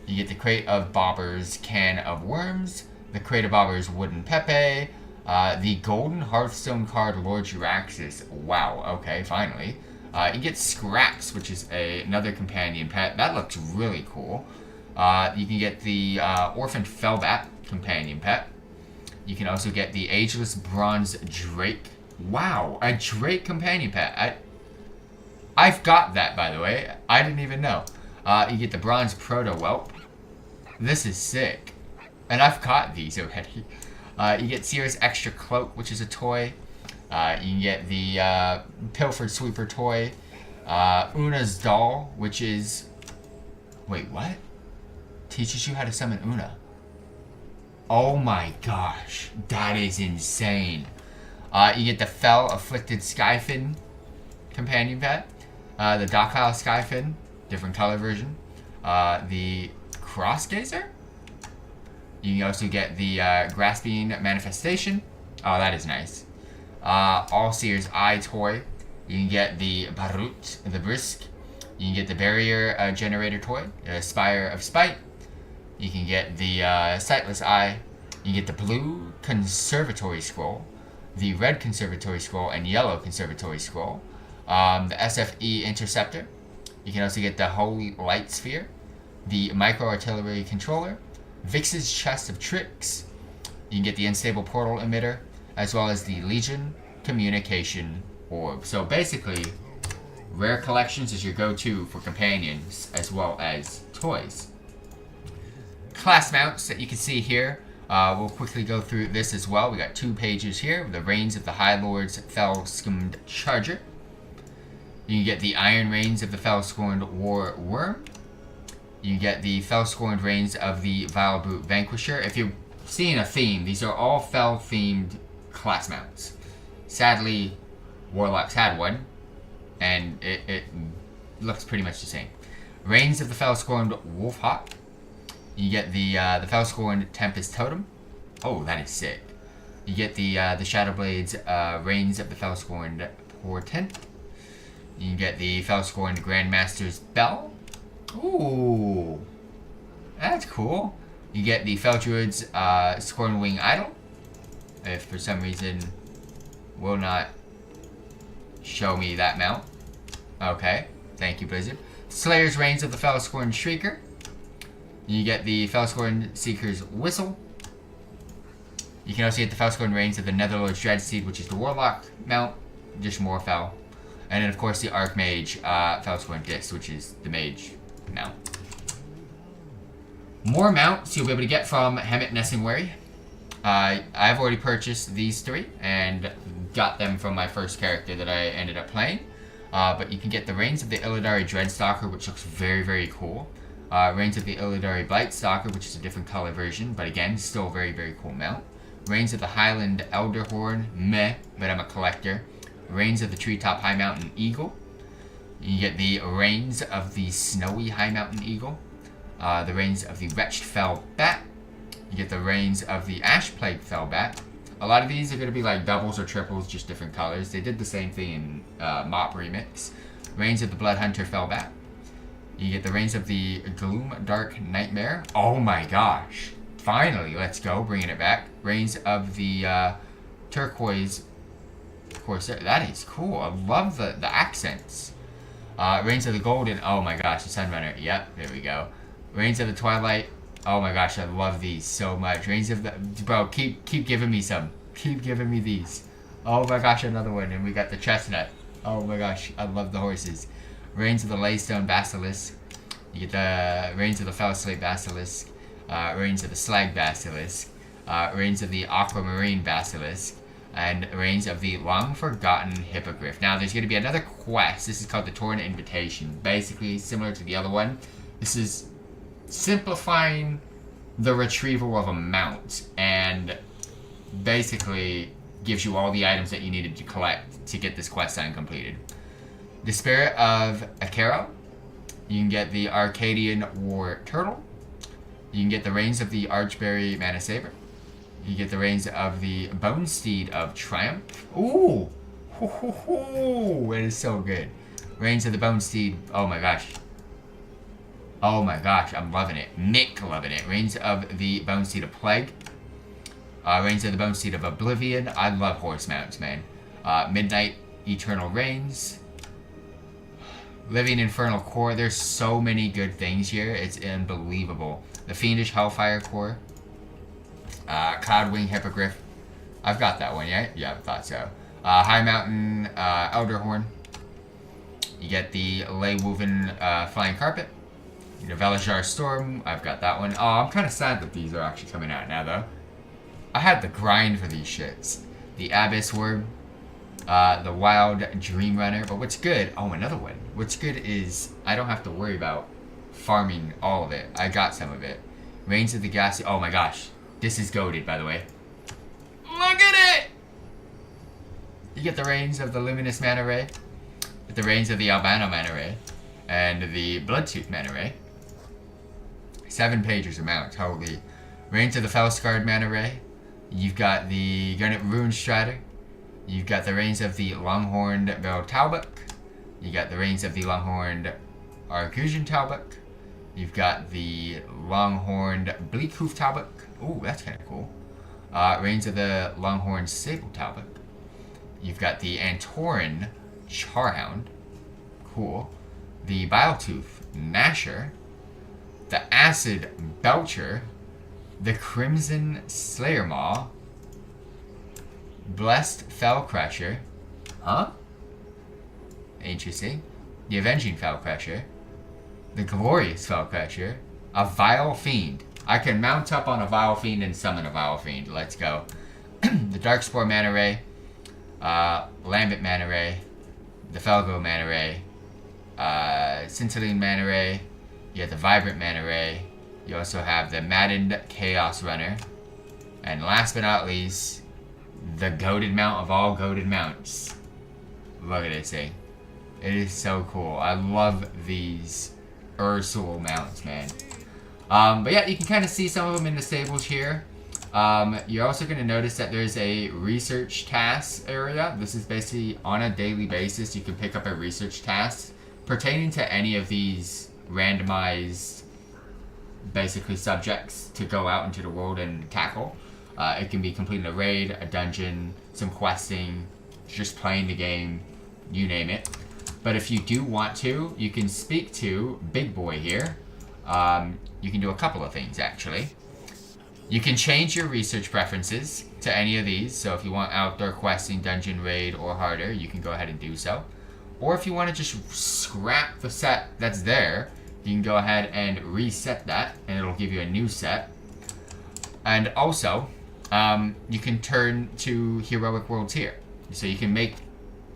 You get the Crate of Bobber's Can of Worms, the Crate of Bobber's Wooden Pepe, the Golden Hearthstone card Lord Juraxis. Wow, okay, finally. You get Scraps, which is another companion pet. That looks really cool. You can get the Orphan Fellbat companion pet. You can also get the Ageless Bronze Drake. Wow, a Drake companion pet. I've got that, by the way. I didn't even know. You get the Bronze Proto Whelp. This is sick. And I've caught these already. You get Sears Extra Cloak, which is a toy. You can get the Pilfered Sweeper toy. Una's Doll, which is... Wait, what? Teaches you how to summon Una. Oh my gosh. That is insane. You get the Fell Afflicted Skyfin companion pet. The Docile Skyfin, different color version. The Crossgazer. You can also get the Grasping Manifestation. Oh, that is nice. All Seer's Eye toy. You can get the Barut, the Brisk. You can get the Barrier Generator toy, Spire of Spite. You can get the Sightless Eye. You can get the Blue Conservatory Scroll, the Red Conservatory Scroll, and Yellow Conservatory Scroll. The SFE Interceptor. You can also get the Holy Light Sphere, the Micro Artillery Controller, Vix's Chest of Tricks. You can get the Unstable Portal Emitter, as well as the Legion Communication Orb. So basically, Rare Collections is your go-to for companions, as well as toys. Class mounts that you can see here. We'll quickly go through this as well. We got 2 pages here. The Reigns of the High Lord's Fell-Scummed Charger. You can get the Iron Reigns of the Fell-Scorned War Worm. You can get the Fell-Scorned Reigns of the Vile Brute Vanquisher. If you're seeing a theme, these are all Fell-themed class mounts. Sadly, Warlocks had one, and it looks pretty much the same. Reigns of the Fell-Scorned Wolfhawk. You get the Fell-Scorned Tempest Totem. Oh, that is sick. You get the Shadowblade's Reigns of the Fell-Scorned Portent. You can get the Fell-Scorned Grandmaster's Bell. Ooh, that's cool. You get the Feldruid's Scornwing Idol. If for some reason will not show me that mount. Okay, thank you, Blizzard. Slayer's Reigns of the Fell-Scorned Shrieker. You get the Fell-Scorned Seeker's Whistle. You can also get the Fell-Scorned Reigns of the Netherlord's Dreadseed, which is the Warlock mount, just more Fell. And then, of course, the Archmage Fell-Scorned Disc, which is the Mage mount. More mounts you'll be able to get from Hemet Nessingwary. I've already purchased these 3 and got them from my first character that I ended up playing. But you can get the Reigns of the Illidari Dreadstalker, which looks very, very cool. Reigns of the Illidari Blightstalker, which is a different color version, but again, still a very, very cool mount. Reigns of the Highland Elderhorn, meh, but I'm a collector. Reigns of the Treetop High Mountain Eagle. You get the Reigns of the Snowy High Mountain Eagle. The Reigns of the Wretched Fell Bat. You get the Reigns of the Ash Plague Fell Bat. A lot of these are going to be like doubles or triples, just different colors. They did the same thing in Mop Remix. Reigns of the Blood Hunter Fell Bat. You get the Reigns of the Gloom Dark Nightmare. Oh my gosh. Finally, let's go, bringing it back. Reigns of the Turquoise Corsair. That is cool. I love the accents. Reigns of the Golden. Oh my gosh, the Sunrunner. Yep, there we go. Reigns of the Twilight. Oh my gosh, I love these so much. Reigns of the... Bro, keep giving me some. Keep giving me these. Oh my gosh, another one. And we got the Chestnut. Oh my gosh, I love the horses. Reigns of the Laystone Basilisk. You get the Reigns of the Fellslate Basilisk. Reigns of the Slag Basilisk. Reigns of the Aquamarine Basilisk. And Reigns of the Long Forgotten Hippogriff. Now, there's going to be another quest. This is called the Torn Invitation. Basically, similar to the other one. This is simplifying the retrieval of a mount. And basically gives you all the items that you needed to collect to get this quest line completed. The Spirit of Akero. You can get the Arcadian War Turtle. You can get the Reigns of the Archberry Mana Saber. You get the Reigns of the Bone Steed of Triumph. Ooh! That is so good. Reigns of the Bone Steed. Oh my gosh. Oh my gosh, I'm loving it. Mick loving it. Reigns of the Bone Seed of Plague. Reigns of the Bone Seed of Oblivion. I love horse mounts, man. Midnight Eternal Reigns. Living Infernal Core. There's so many good things here. It's unbelievable. The Fiendish Hellfire Core. Cloudwing Hippogriff. I've got that one, yeah? Yeah, I thought so. High Mountain Elderhorn. You get the Leywoven Flying Carpet. The Velajar Storm. I've got that one. Oh, I'm kind of sad that these are actually coming out now, though. I had to grind for these shits. The Abyss Worm. The Wild Dream Runner. But what's good... Oh, another one. What's good is I don't have to worry about farming all of it. I got some of it. Reigns of the Gas... Oh my gosh. This is goated, by the way. Look at it! You get the Reigns of the Luminous Mana Ray. The Reigns of the Albano Mana Ray. And the Bloodtooth Mana Ray. 7 pages of mounts. Holy. Reigns of the Fellscarred Mana Ray. You've got the Garnet Rune Strider. You've got the Reigns of the Longhorned Barrel Talbuk. You got the Reigns of the Longhorned Argusian Talbuk. You've got the Longhorned Bleakhoof Talbuk. Ooh, that's kind of cool. Reigns of the Longhorned Sable Talbuk. You've got the Antoran Charhound. Cool. The Biletooth Gnasher. The Acid Belcher. The Crimson Slayer Maw. Blessed Fellcrusher. Huh? Interesting. The Avenging Fellcrusher. The Glorious Fellcrusher. A Vile Fiend. I can mount up on a Vile Fiend and summon a Vile Fiend. Let's go. The Darkspore Mana Ray. Lambent Mana Ray. The Felgo Mana Ray. Scintilline Mana Ray. You have the Vibrant Mana Ray. You also have the Maddened Chaos Runner. And last but not least, the goated mount of all goated mounts. Look at this thing. It is so cool. I love these Ursul mounts, man. But yeah, you can kind of see some of them in the stables here. You're also going to notice that there's a research task area. This is basically on a daily basis. You can pick up a research task pertaining to any of these randomized, basically, subjects to go out into the world and tackle. It can be completing a raid, a dungeon, some questing, just playing the game, you name it. But if you do want to, you can speak to Big Boy here. You can do a couple of things, actually. You can change your research preferences to any of these. So if you want outdoor questing, dungeon raid, or harder, you can go ahead and do so. Or if you want to just scrap the set that's there, you can go ahead and reset that, and it'll give you a new set. And also, you can turn to Heroic Worlds here. So you can make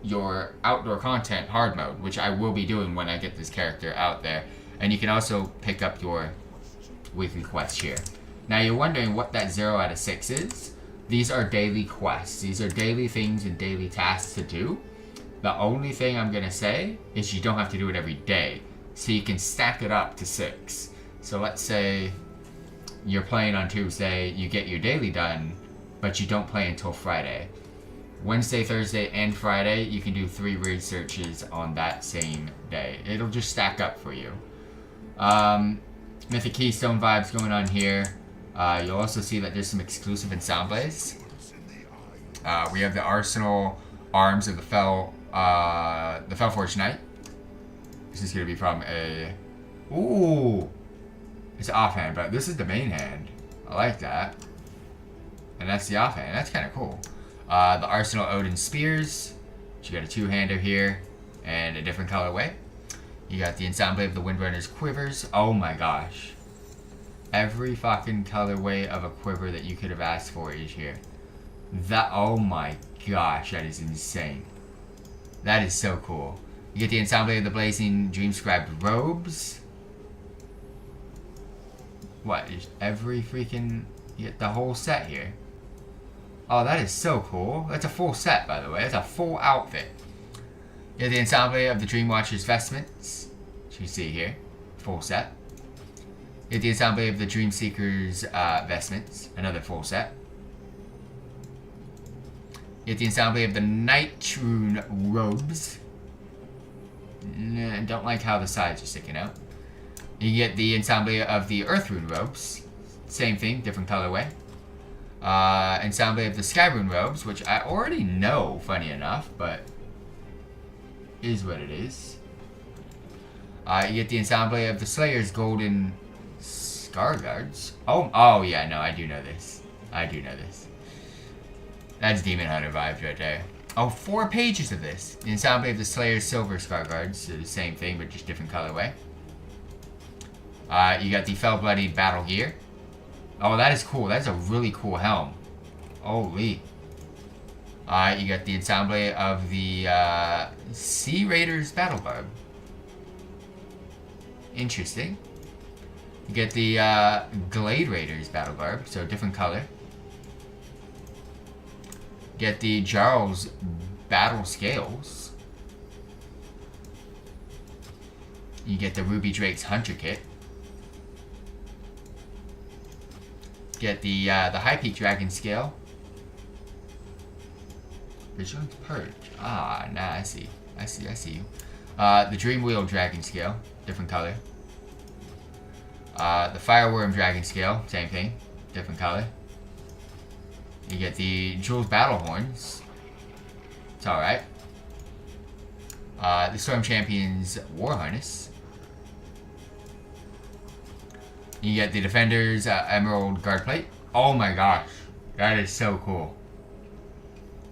your outdoor content hard mode, which I will be doing when I get this character out there. And you can also pick up your weekly quest here. Now you're wondering what that 0 out of 6 is. These are daily quests. These are daily things and daily tasks to do. The only thing I'm going to say is you don't have to do it every day. So you can stack it up to 6. So let's say you're playing on Tuesday, you get your daily done, but you don't play until Friday. Wednesday, Thursday, and Friday, you can do 3 researches on that same day. It'll just stack up for you. Mythic Keystone vibes going on here. You'll also see that there's some exclusive ensembles. We have the Arsenal Arms of the Fellforged Knight. This is going to be from a... Ooh! It's offhand, but this is the main hand. I like that. And that's the offhand. That's kind of cool. The Arsenal Odin Spears. You got a 2-hander here. And a different colorway. You got the Ensemble of the Windrunner's Quivers. Oh my gosh. Every fucking colorway of a quiver that you could have asked for is here. That... Oh my gosh. That is insane. That is so cool. You get the Ensemble of the Blazing Dreamscribed Robes. What? Is every freaking... You get the whole set here. Oh, that is so cool. That's a full set, by the way. That's a full outfit. You have the Ensemble of the Dreamwatcher's Vestments. Which you see here. Full set. You have the Ensemble of the Dreamseeker's Vestments. Another full set. You have the Ensemble of the Nightrune Robes. Don't like how the sides are sticking out. You get the ensemble of the Earth Rune robes. Same thing, different colorway. Ensemble of the Sky Rune robes, which I already know, funny enough, but is what it is. You get the ensemble of the Slayer's Golden Scar Guards. Oh yeah, no, I do know this. That's Demon Hunter vibes right there. Oh, 4 pages of this. The ensemble of the Slayer's Silver Scar Guards, so the same thing, but just different colorway. You got the Fell Bloodied Battle Gear. Oh, that is cool. That's a really cool helm. Holy. You got the ensemble of the Sea Raiders Battle Garb. Interesting. You get the Glade Raiders Battle Garb, so different color. Get the Jarl's Battle Scales. You get the Ruby Drake's Hunter Kit. Get the High Peak Dragon Scale. Vigilance Purge. Ah, nah, I see you. The Dream Wheel Dragon Scale, different color. The Fireworm Dragon Scale, same thing, different color. You get the Jules Battle Horns. It's alright. The Storm Champion's War Harness. You get the Defender's Emerald Guard Plate. Oh my gosh, that is so cool.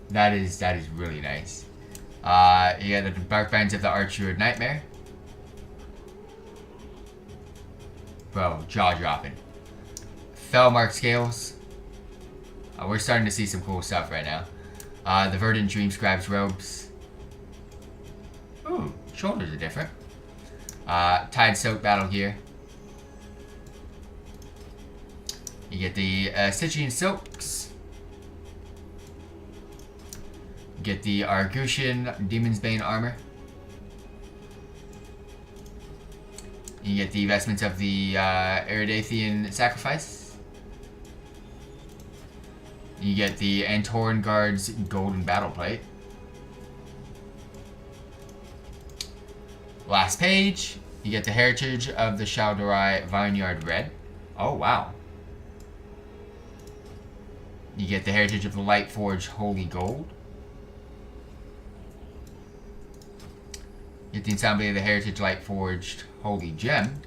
That is really nice. You get the Dark Bands of the Archer Nightmare. Bro, jaw dropping. Fellmark Scales. We're starting to see some cool stuff right now. The Verdant Dream Scribe's Robes. Ooh, shoulders are different. Tide Soak Battle Gear. You get the Stygian Silks. You get the Argusian Demon's Bane Armor. You get the vestments of the Eridathian Sacrifice. You get the Antoran Guard's Golden Battle Plate. Last page, you get the Heritage of the Shaldorai Vineyard Red. Oh, wow. You get the Heritage of the Lightforged Holy Gold. You get the ensemble of the Heritage Lightforged Holy Gem.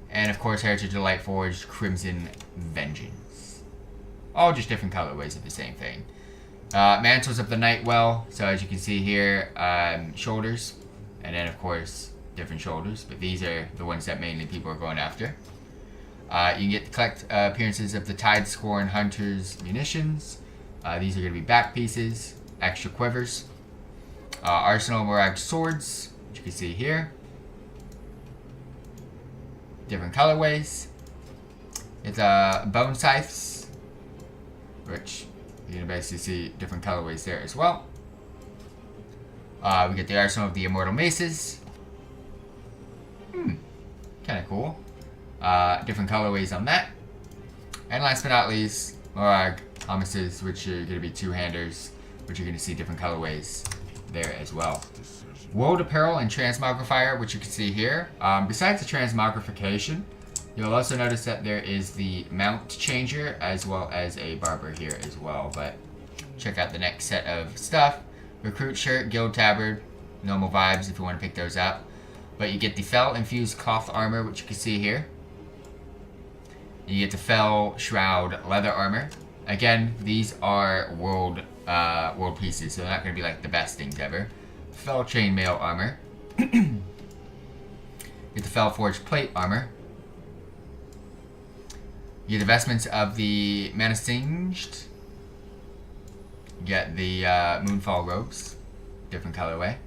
And of course, Heritage of the Lightforged Crimson Vengeance. All just different colorways of the same thing. Mantles of the Nightwell. So as you can see here, shoulders. And then of course, different shoulders. But these are the ones that mainly people are going after. You can get the collect appearances of the Tide Scorn Hunter's Munitions. These are going to be back pieces, extra quivers. Arsenal Morag Swords, which you can see here. Different colorways. It's Bone Scythes, which you can basically see different colorways there as well. We get the Arsenal of the Immortal Maces. Kind of cool. Different colorways on that. And last but not least, Morag Amices, which are going to be two-handers, which you're going to see different colorways there as well. World Apparel and Transmogrifier, which you can see here. Besides the transmogrification, you'll also notice that there is the mount changer as well as a barber here as well. But check out the next set of stuff. Recruit shirt, guild tabard, normal vibes if you want to pick those up. But you get the Fell infused cloth armor, which you can see here. You get the Fell shroud leather armor. Again, these are world pieces, so they're not going to be like the best things ever. Fell chainmail armor. Get the Fell forged plate armor. You get the vestments of the Mana Singed. You get the Moonfall robes, different colorway.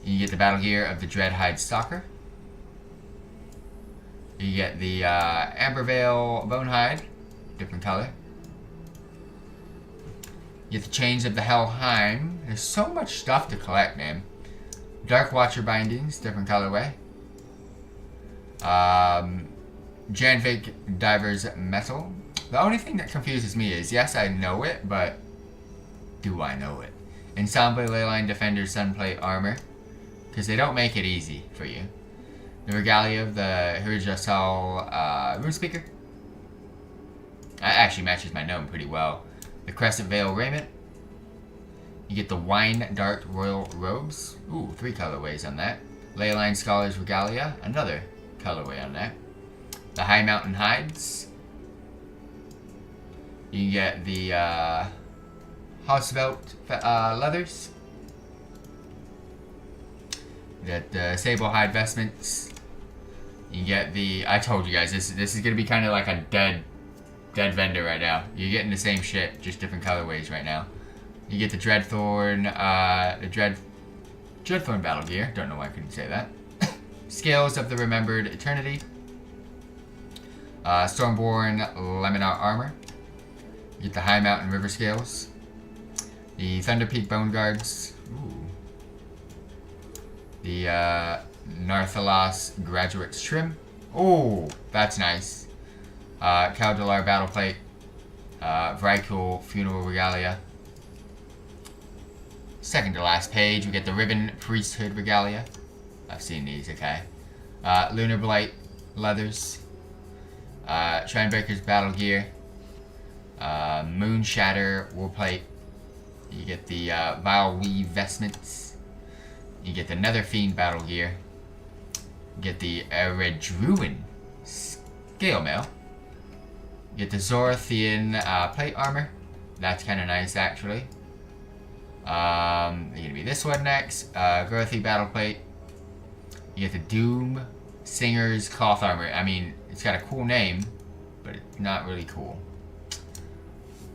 You get the battle gear of the Dreadhide Stalker. You get the Ambervale Bonehide, different color. You get the Chains of the Helheim. There's so much stuff to collect, man. Dark Watcher Bindings, different colorway. Janvik Diver's Metal. The only thing that confuses me is, yes, I know it, but do I know it? Ensemble Leyline Defender Sunplate Armor, because they don't make it easy for you. The Regalia of the Hirjasal Rune Speaker. That actually matches my gnome pretty well. The Crescent Veil Raiment. You get the Wine Dart Royal Robes. Ooh, 3 colorways on that. Leyline Scholar's Regalia. Another colorway on that. The High Mountain Hides. You get the Hausvelt Leathers. You get the Sable Hide Vestments. You get the... I told you guys, this is going to be kind of like a dead vendor right now. You're getting the same shit, just different colorways right now. You get the Dreadthorn, Dreadthorn Battle Gear. Don't know why I couldn't say that. Scales of the Remembered Eternity. Stormborn Leminar Armor. You get the High Mountain River Scales. The Thunder Peak Bone Guards. Ooh. The Narthalos Graduate's Trim. Oh, that's nice. Caldelar Battle Plate. Vrykul Funeral Regalia. Second to last page, we get the Ribbon Priesthood Regalia. I've seen these, okay. Lunar Blight Leathers. Shinebreaker's Battle Gear. Moon Shatter Warplate. You get the Vile Weave Vestments. You get the Nether Fiend Battle Gear. You get the Eredruin Scale Mail. You get the Zorathian Plate Armor. That's kind of nice, actually. You're gonna be this one next. Grothy Battle Plate. You get the Doom Singer's Cloth Armor. I mean, it's got a cool name, but it's not really cool.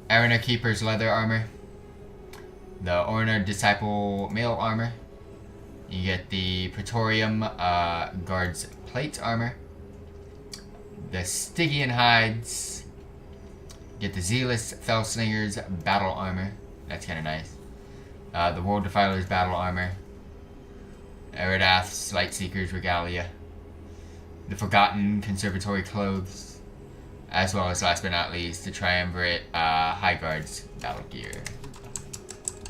Arena Keeper's Leather Armor. The Orna Disciple Mail Armor. You get the Praetorium Guard's Plate Armor. The Stygian Hides. You get the Zealous Fellslinger's Battle Armor. That's kind of nice. The World Defiler's Battle Armor. Eridath's Lightseeker's Regalia. The Forgotten Conservatory Clothes. As well as, last but not least, the Triumvirate High Guard's Battle Gear.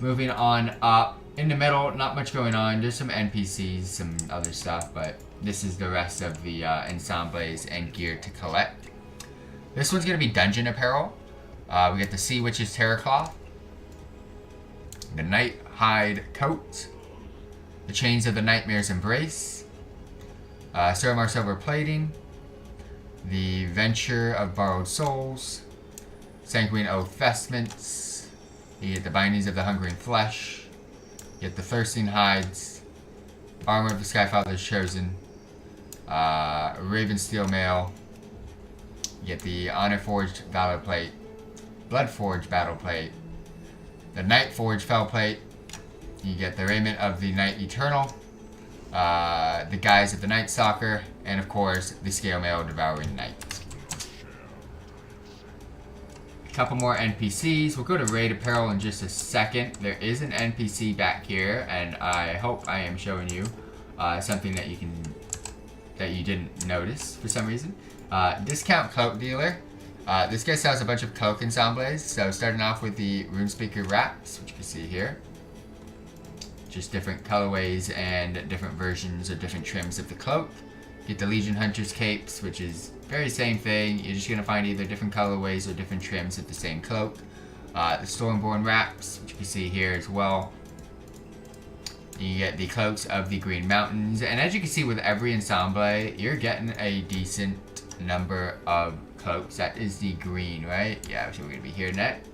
Moving on up. In the middle, not much going on. There's some NPCs, some other stuff, but this is the rest of the ensembles and gear to collect. This one's going to be Dungeon Apparel. We get the Sea Witch's Terror Cloth. The Night Hide Coat. The Chains of the Nightmare's Embrace. Suramar Silver Plating. The Venture of Borrowed Souls. Sanguine Oath Vestments. You get the Bindings of the Hungering Flesh. You get the Thirsting Hides. Armor of the Skyfather's Chosen. Raven Steel Mail. You get the Honor Forged Valor Plate. Blood Forged Battle Plate. The Night Forged Fell Plate. You get the Raiment of the Night Eternal. The Guise of the Night Stalker. And of course, the Scale Mail Devouring Night. A couple more NPCs. We'll go to Raid Apparel in just a second. There is an NPC back here, and I hope I am showing you something that you didn't notice for some reason. Discount Cloak Dealer. This guy sells a bunch of cloak ensembles. So starting off with the Runespeaker wraps, which you can see here. Just different colorways and different versions or different trims of the cloak. Get the Legion Hunter's capes, which is very same thing. You're just going to find either different colorways or different trims of the same cloak. The Stormborn wraps, which you can see here as well. You get the cloaks of the Green Mountains. And as you can see with every ensemble, you're getting a decent number of cloaks. That is the green, right? Yeah, so we're going to be here next.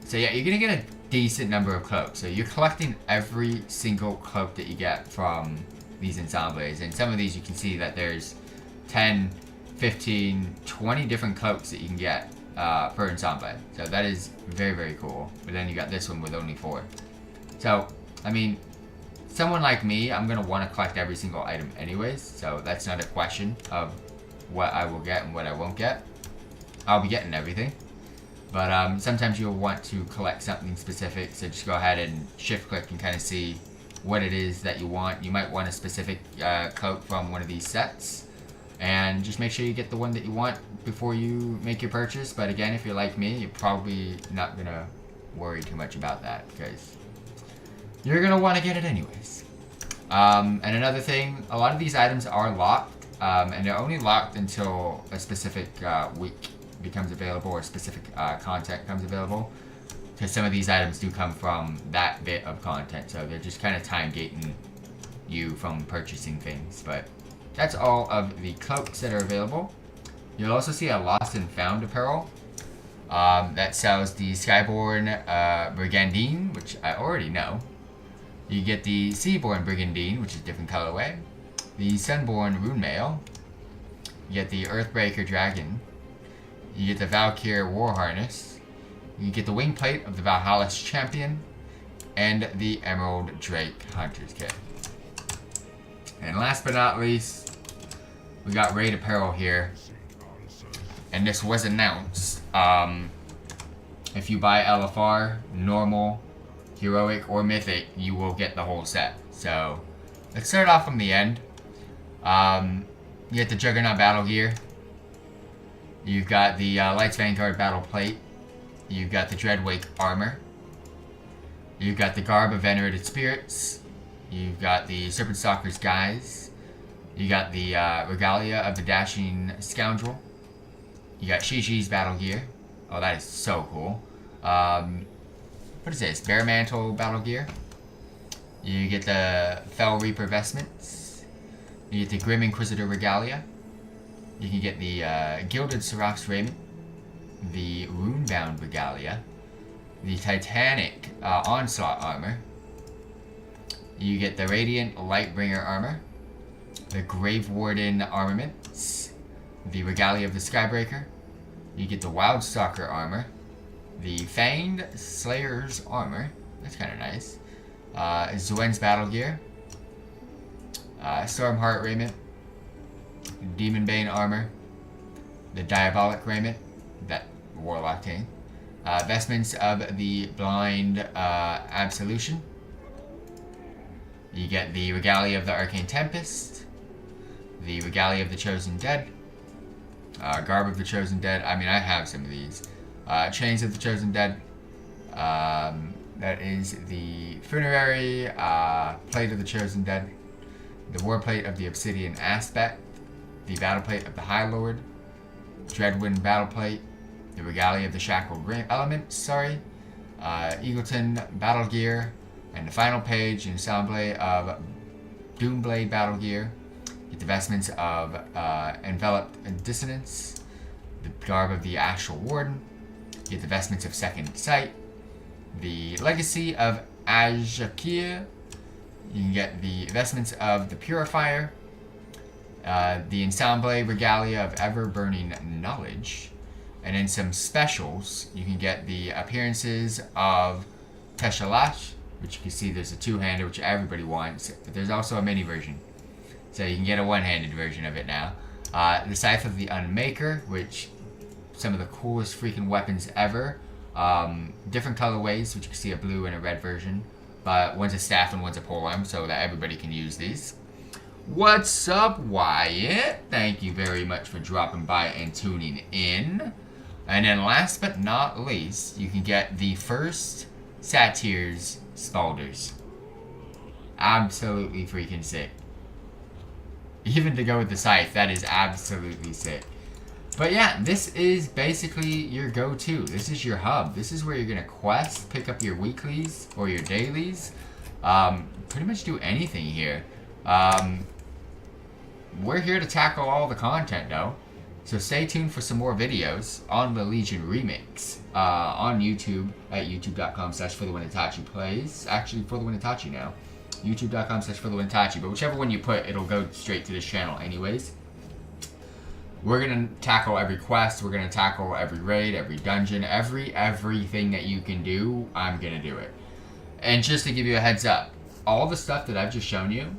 So yeah, you're going to get a decent number of cloaks. So you're collecting every single cloak that you get from these ensembles. And some of these you can see that there's 10, 15, 20 different cloaks that you can get per ensemble. So that is very, very cool. But then you got this one with only 4. So, I mean, someone like me, I'm going to want to collect every single item anyways. So that's not a question of what I will get and what I won't get. I'll be getting everything. But sometimes you'll want to collect something specific. So just go ahead and shift click and kind of see what it is that you want. You might want a specific cloak from one of these sets. And just make sure you get the one that you want before you make your purchase. But again, if you're like me, you're probably not going to worry too much about that. Because you're going to want to get it anyways. And another thing, a lot of these items are locked, and they're only locked until a specific week becomes available or specific content comes available. Because some of these items do come from that bit of content, so they're just kind of time gating you from purchasing things. But that's all of the cloaks that are available. You'll also see a lost and found apparel that sells the Skyborn Brigandine, which I already know. You get the Seaborn Brigandine, which is a different colorway. The Sunborn Rune Mail. You get the Earthbreaker Dragon. You get the Valkyr War Harness. You get the Wing Plate of the Valhalla's Champion. And the Emerald Drake Hunter's Kit. And last but not least, we got Raid Apparel here. And this was announced. If you buy LFR, Normal, Heroic, or Mythic, you will get the whole set. So, let's start off from the end. You get the Juggernaut Battle Gear. You've got the Lights Vanguard Battle Plate. You've got the Dreadwake Armor. You've got the Garb of Venerated Spirits. You've got the Serpent Stalker's Guise. You got the Regalia of the Dashing Scoundrel. You got Shiji's Battle Gear. Oh, that is so cool. What is this? Bear Mantle Battle Gear. You get the Fell Reaper Vestments. You get the Grim Inquisitor Regalia. You can get the Gilded Seraph's Raiment. The Runebound Regalia. The Titanic Onslaught Armor. You get the Radiant Lightbringer Armor. The Grave Warden Armaments. The Regalia of the Skybreaker. You get the Wildstalker Armor. The Fanged Slayer's Armor. That's kind of nice. Zuen's Battle Gear. Stormheart Raiment. Demonbane Armor. The Diabolic Raiment. That Warlock thing. Vestments of the Blind Absolution. You get the Regalia of the Arcane Tempest. The Regalia of the Chosen Dead. Garb of the Chosen Dead. I mean, I have some of these. Chains of the Chosen Dead. That is the Funerary Plate of the Chosen Dead. The War Plate of the Obsidian Aspect. The Battle Plate of the High Lord. Dreadwind Battle Plate. The Regalia of the Shackled Elements. Eagleton Battle Gear. And the final page, Ensemble of Doomblade Battle Gear. Get the vestments of Enveloped Dissonance. The Garb of the Astral Warden. Get the vestments of Second Sight. The Legacy of Ajakir. You can get the vestments of the Purifier. The Ensemble Regalia of Ever-Burning Knowledge. And in some specials, you can get the appearances of Teshalash, which you can see there's a two-hander, which everybody wants. But there's also a mini version. So you can get a one-handed version of it now. The Scythe of the Unmaker, which some of the coolest freaking weapons ever. Different colorways, which you can see a blue and a red version. But one's a staff and one's a polearm, so that everybody can use these. What's up, Wyatt? Thank you very much for dropping by and tuning in. And then last but not least, you can get the first Satyr's Spalders. Absolutely freaking sick. Even to go with the Scythe, that is absolutely sick. But yeah, this is basically your go-to. This is your hub. This is where you're going to quest, pick up your weeklies or your dailies. Pretty much do anything here. We're here to tackle all the content though. So stay tuned for some more videos on the Legion Remix on YouTube at youtube.com/ForTheWinItachi plays. Actually, ForTheWinItachi now. youtube.com/ForTheWinItachi. But whichever one you put, it'll go straight to this channel anyways. We're going to tackle every quest. We're going to tackle every raid, every dungeon, everything that you can do. I'm going to do it. And just to give you a heads up, all the stuff that I've just shown you,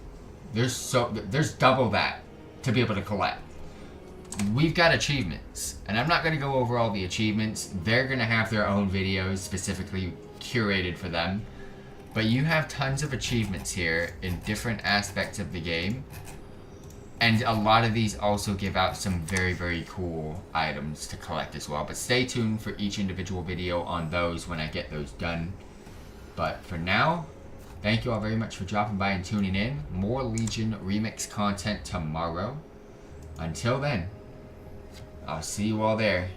there's double that to be able to collect. We've got achievements, and I'm not going to go over all the achievements. They're going to have their own videos specifically curated for them. But you have tons of achievements here in different aspects of the game. And a lot of these also give out some very, very cool items to collect as well. But stay tuned for each individual video on those when I get those done. But for now, Thank you all very much for dropping by and tuning in. More Legion Remix content tomorrow. Until then, I'll see you all there.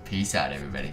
Peace out, everybody.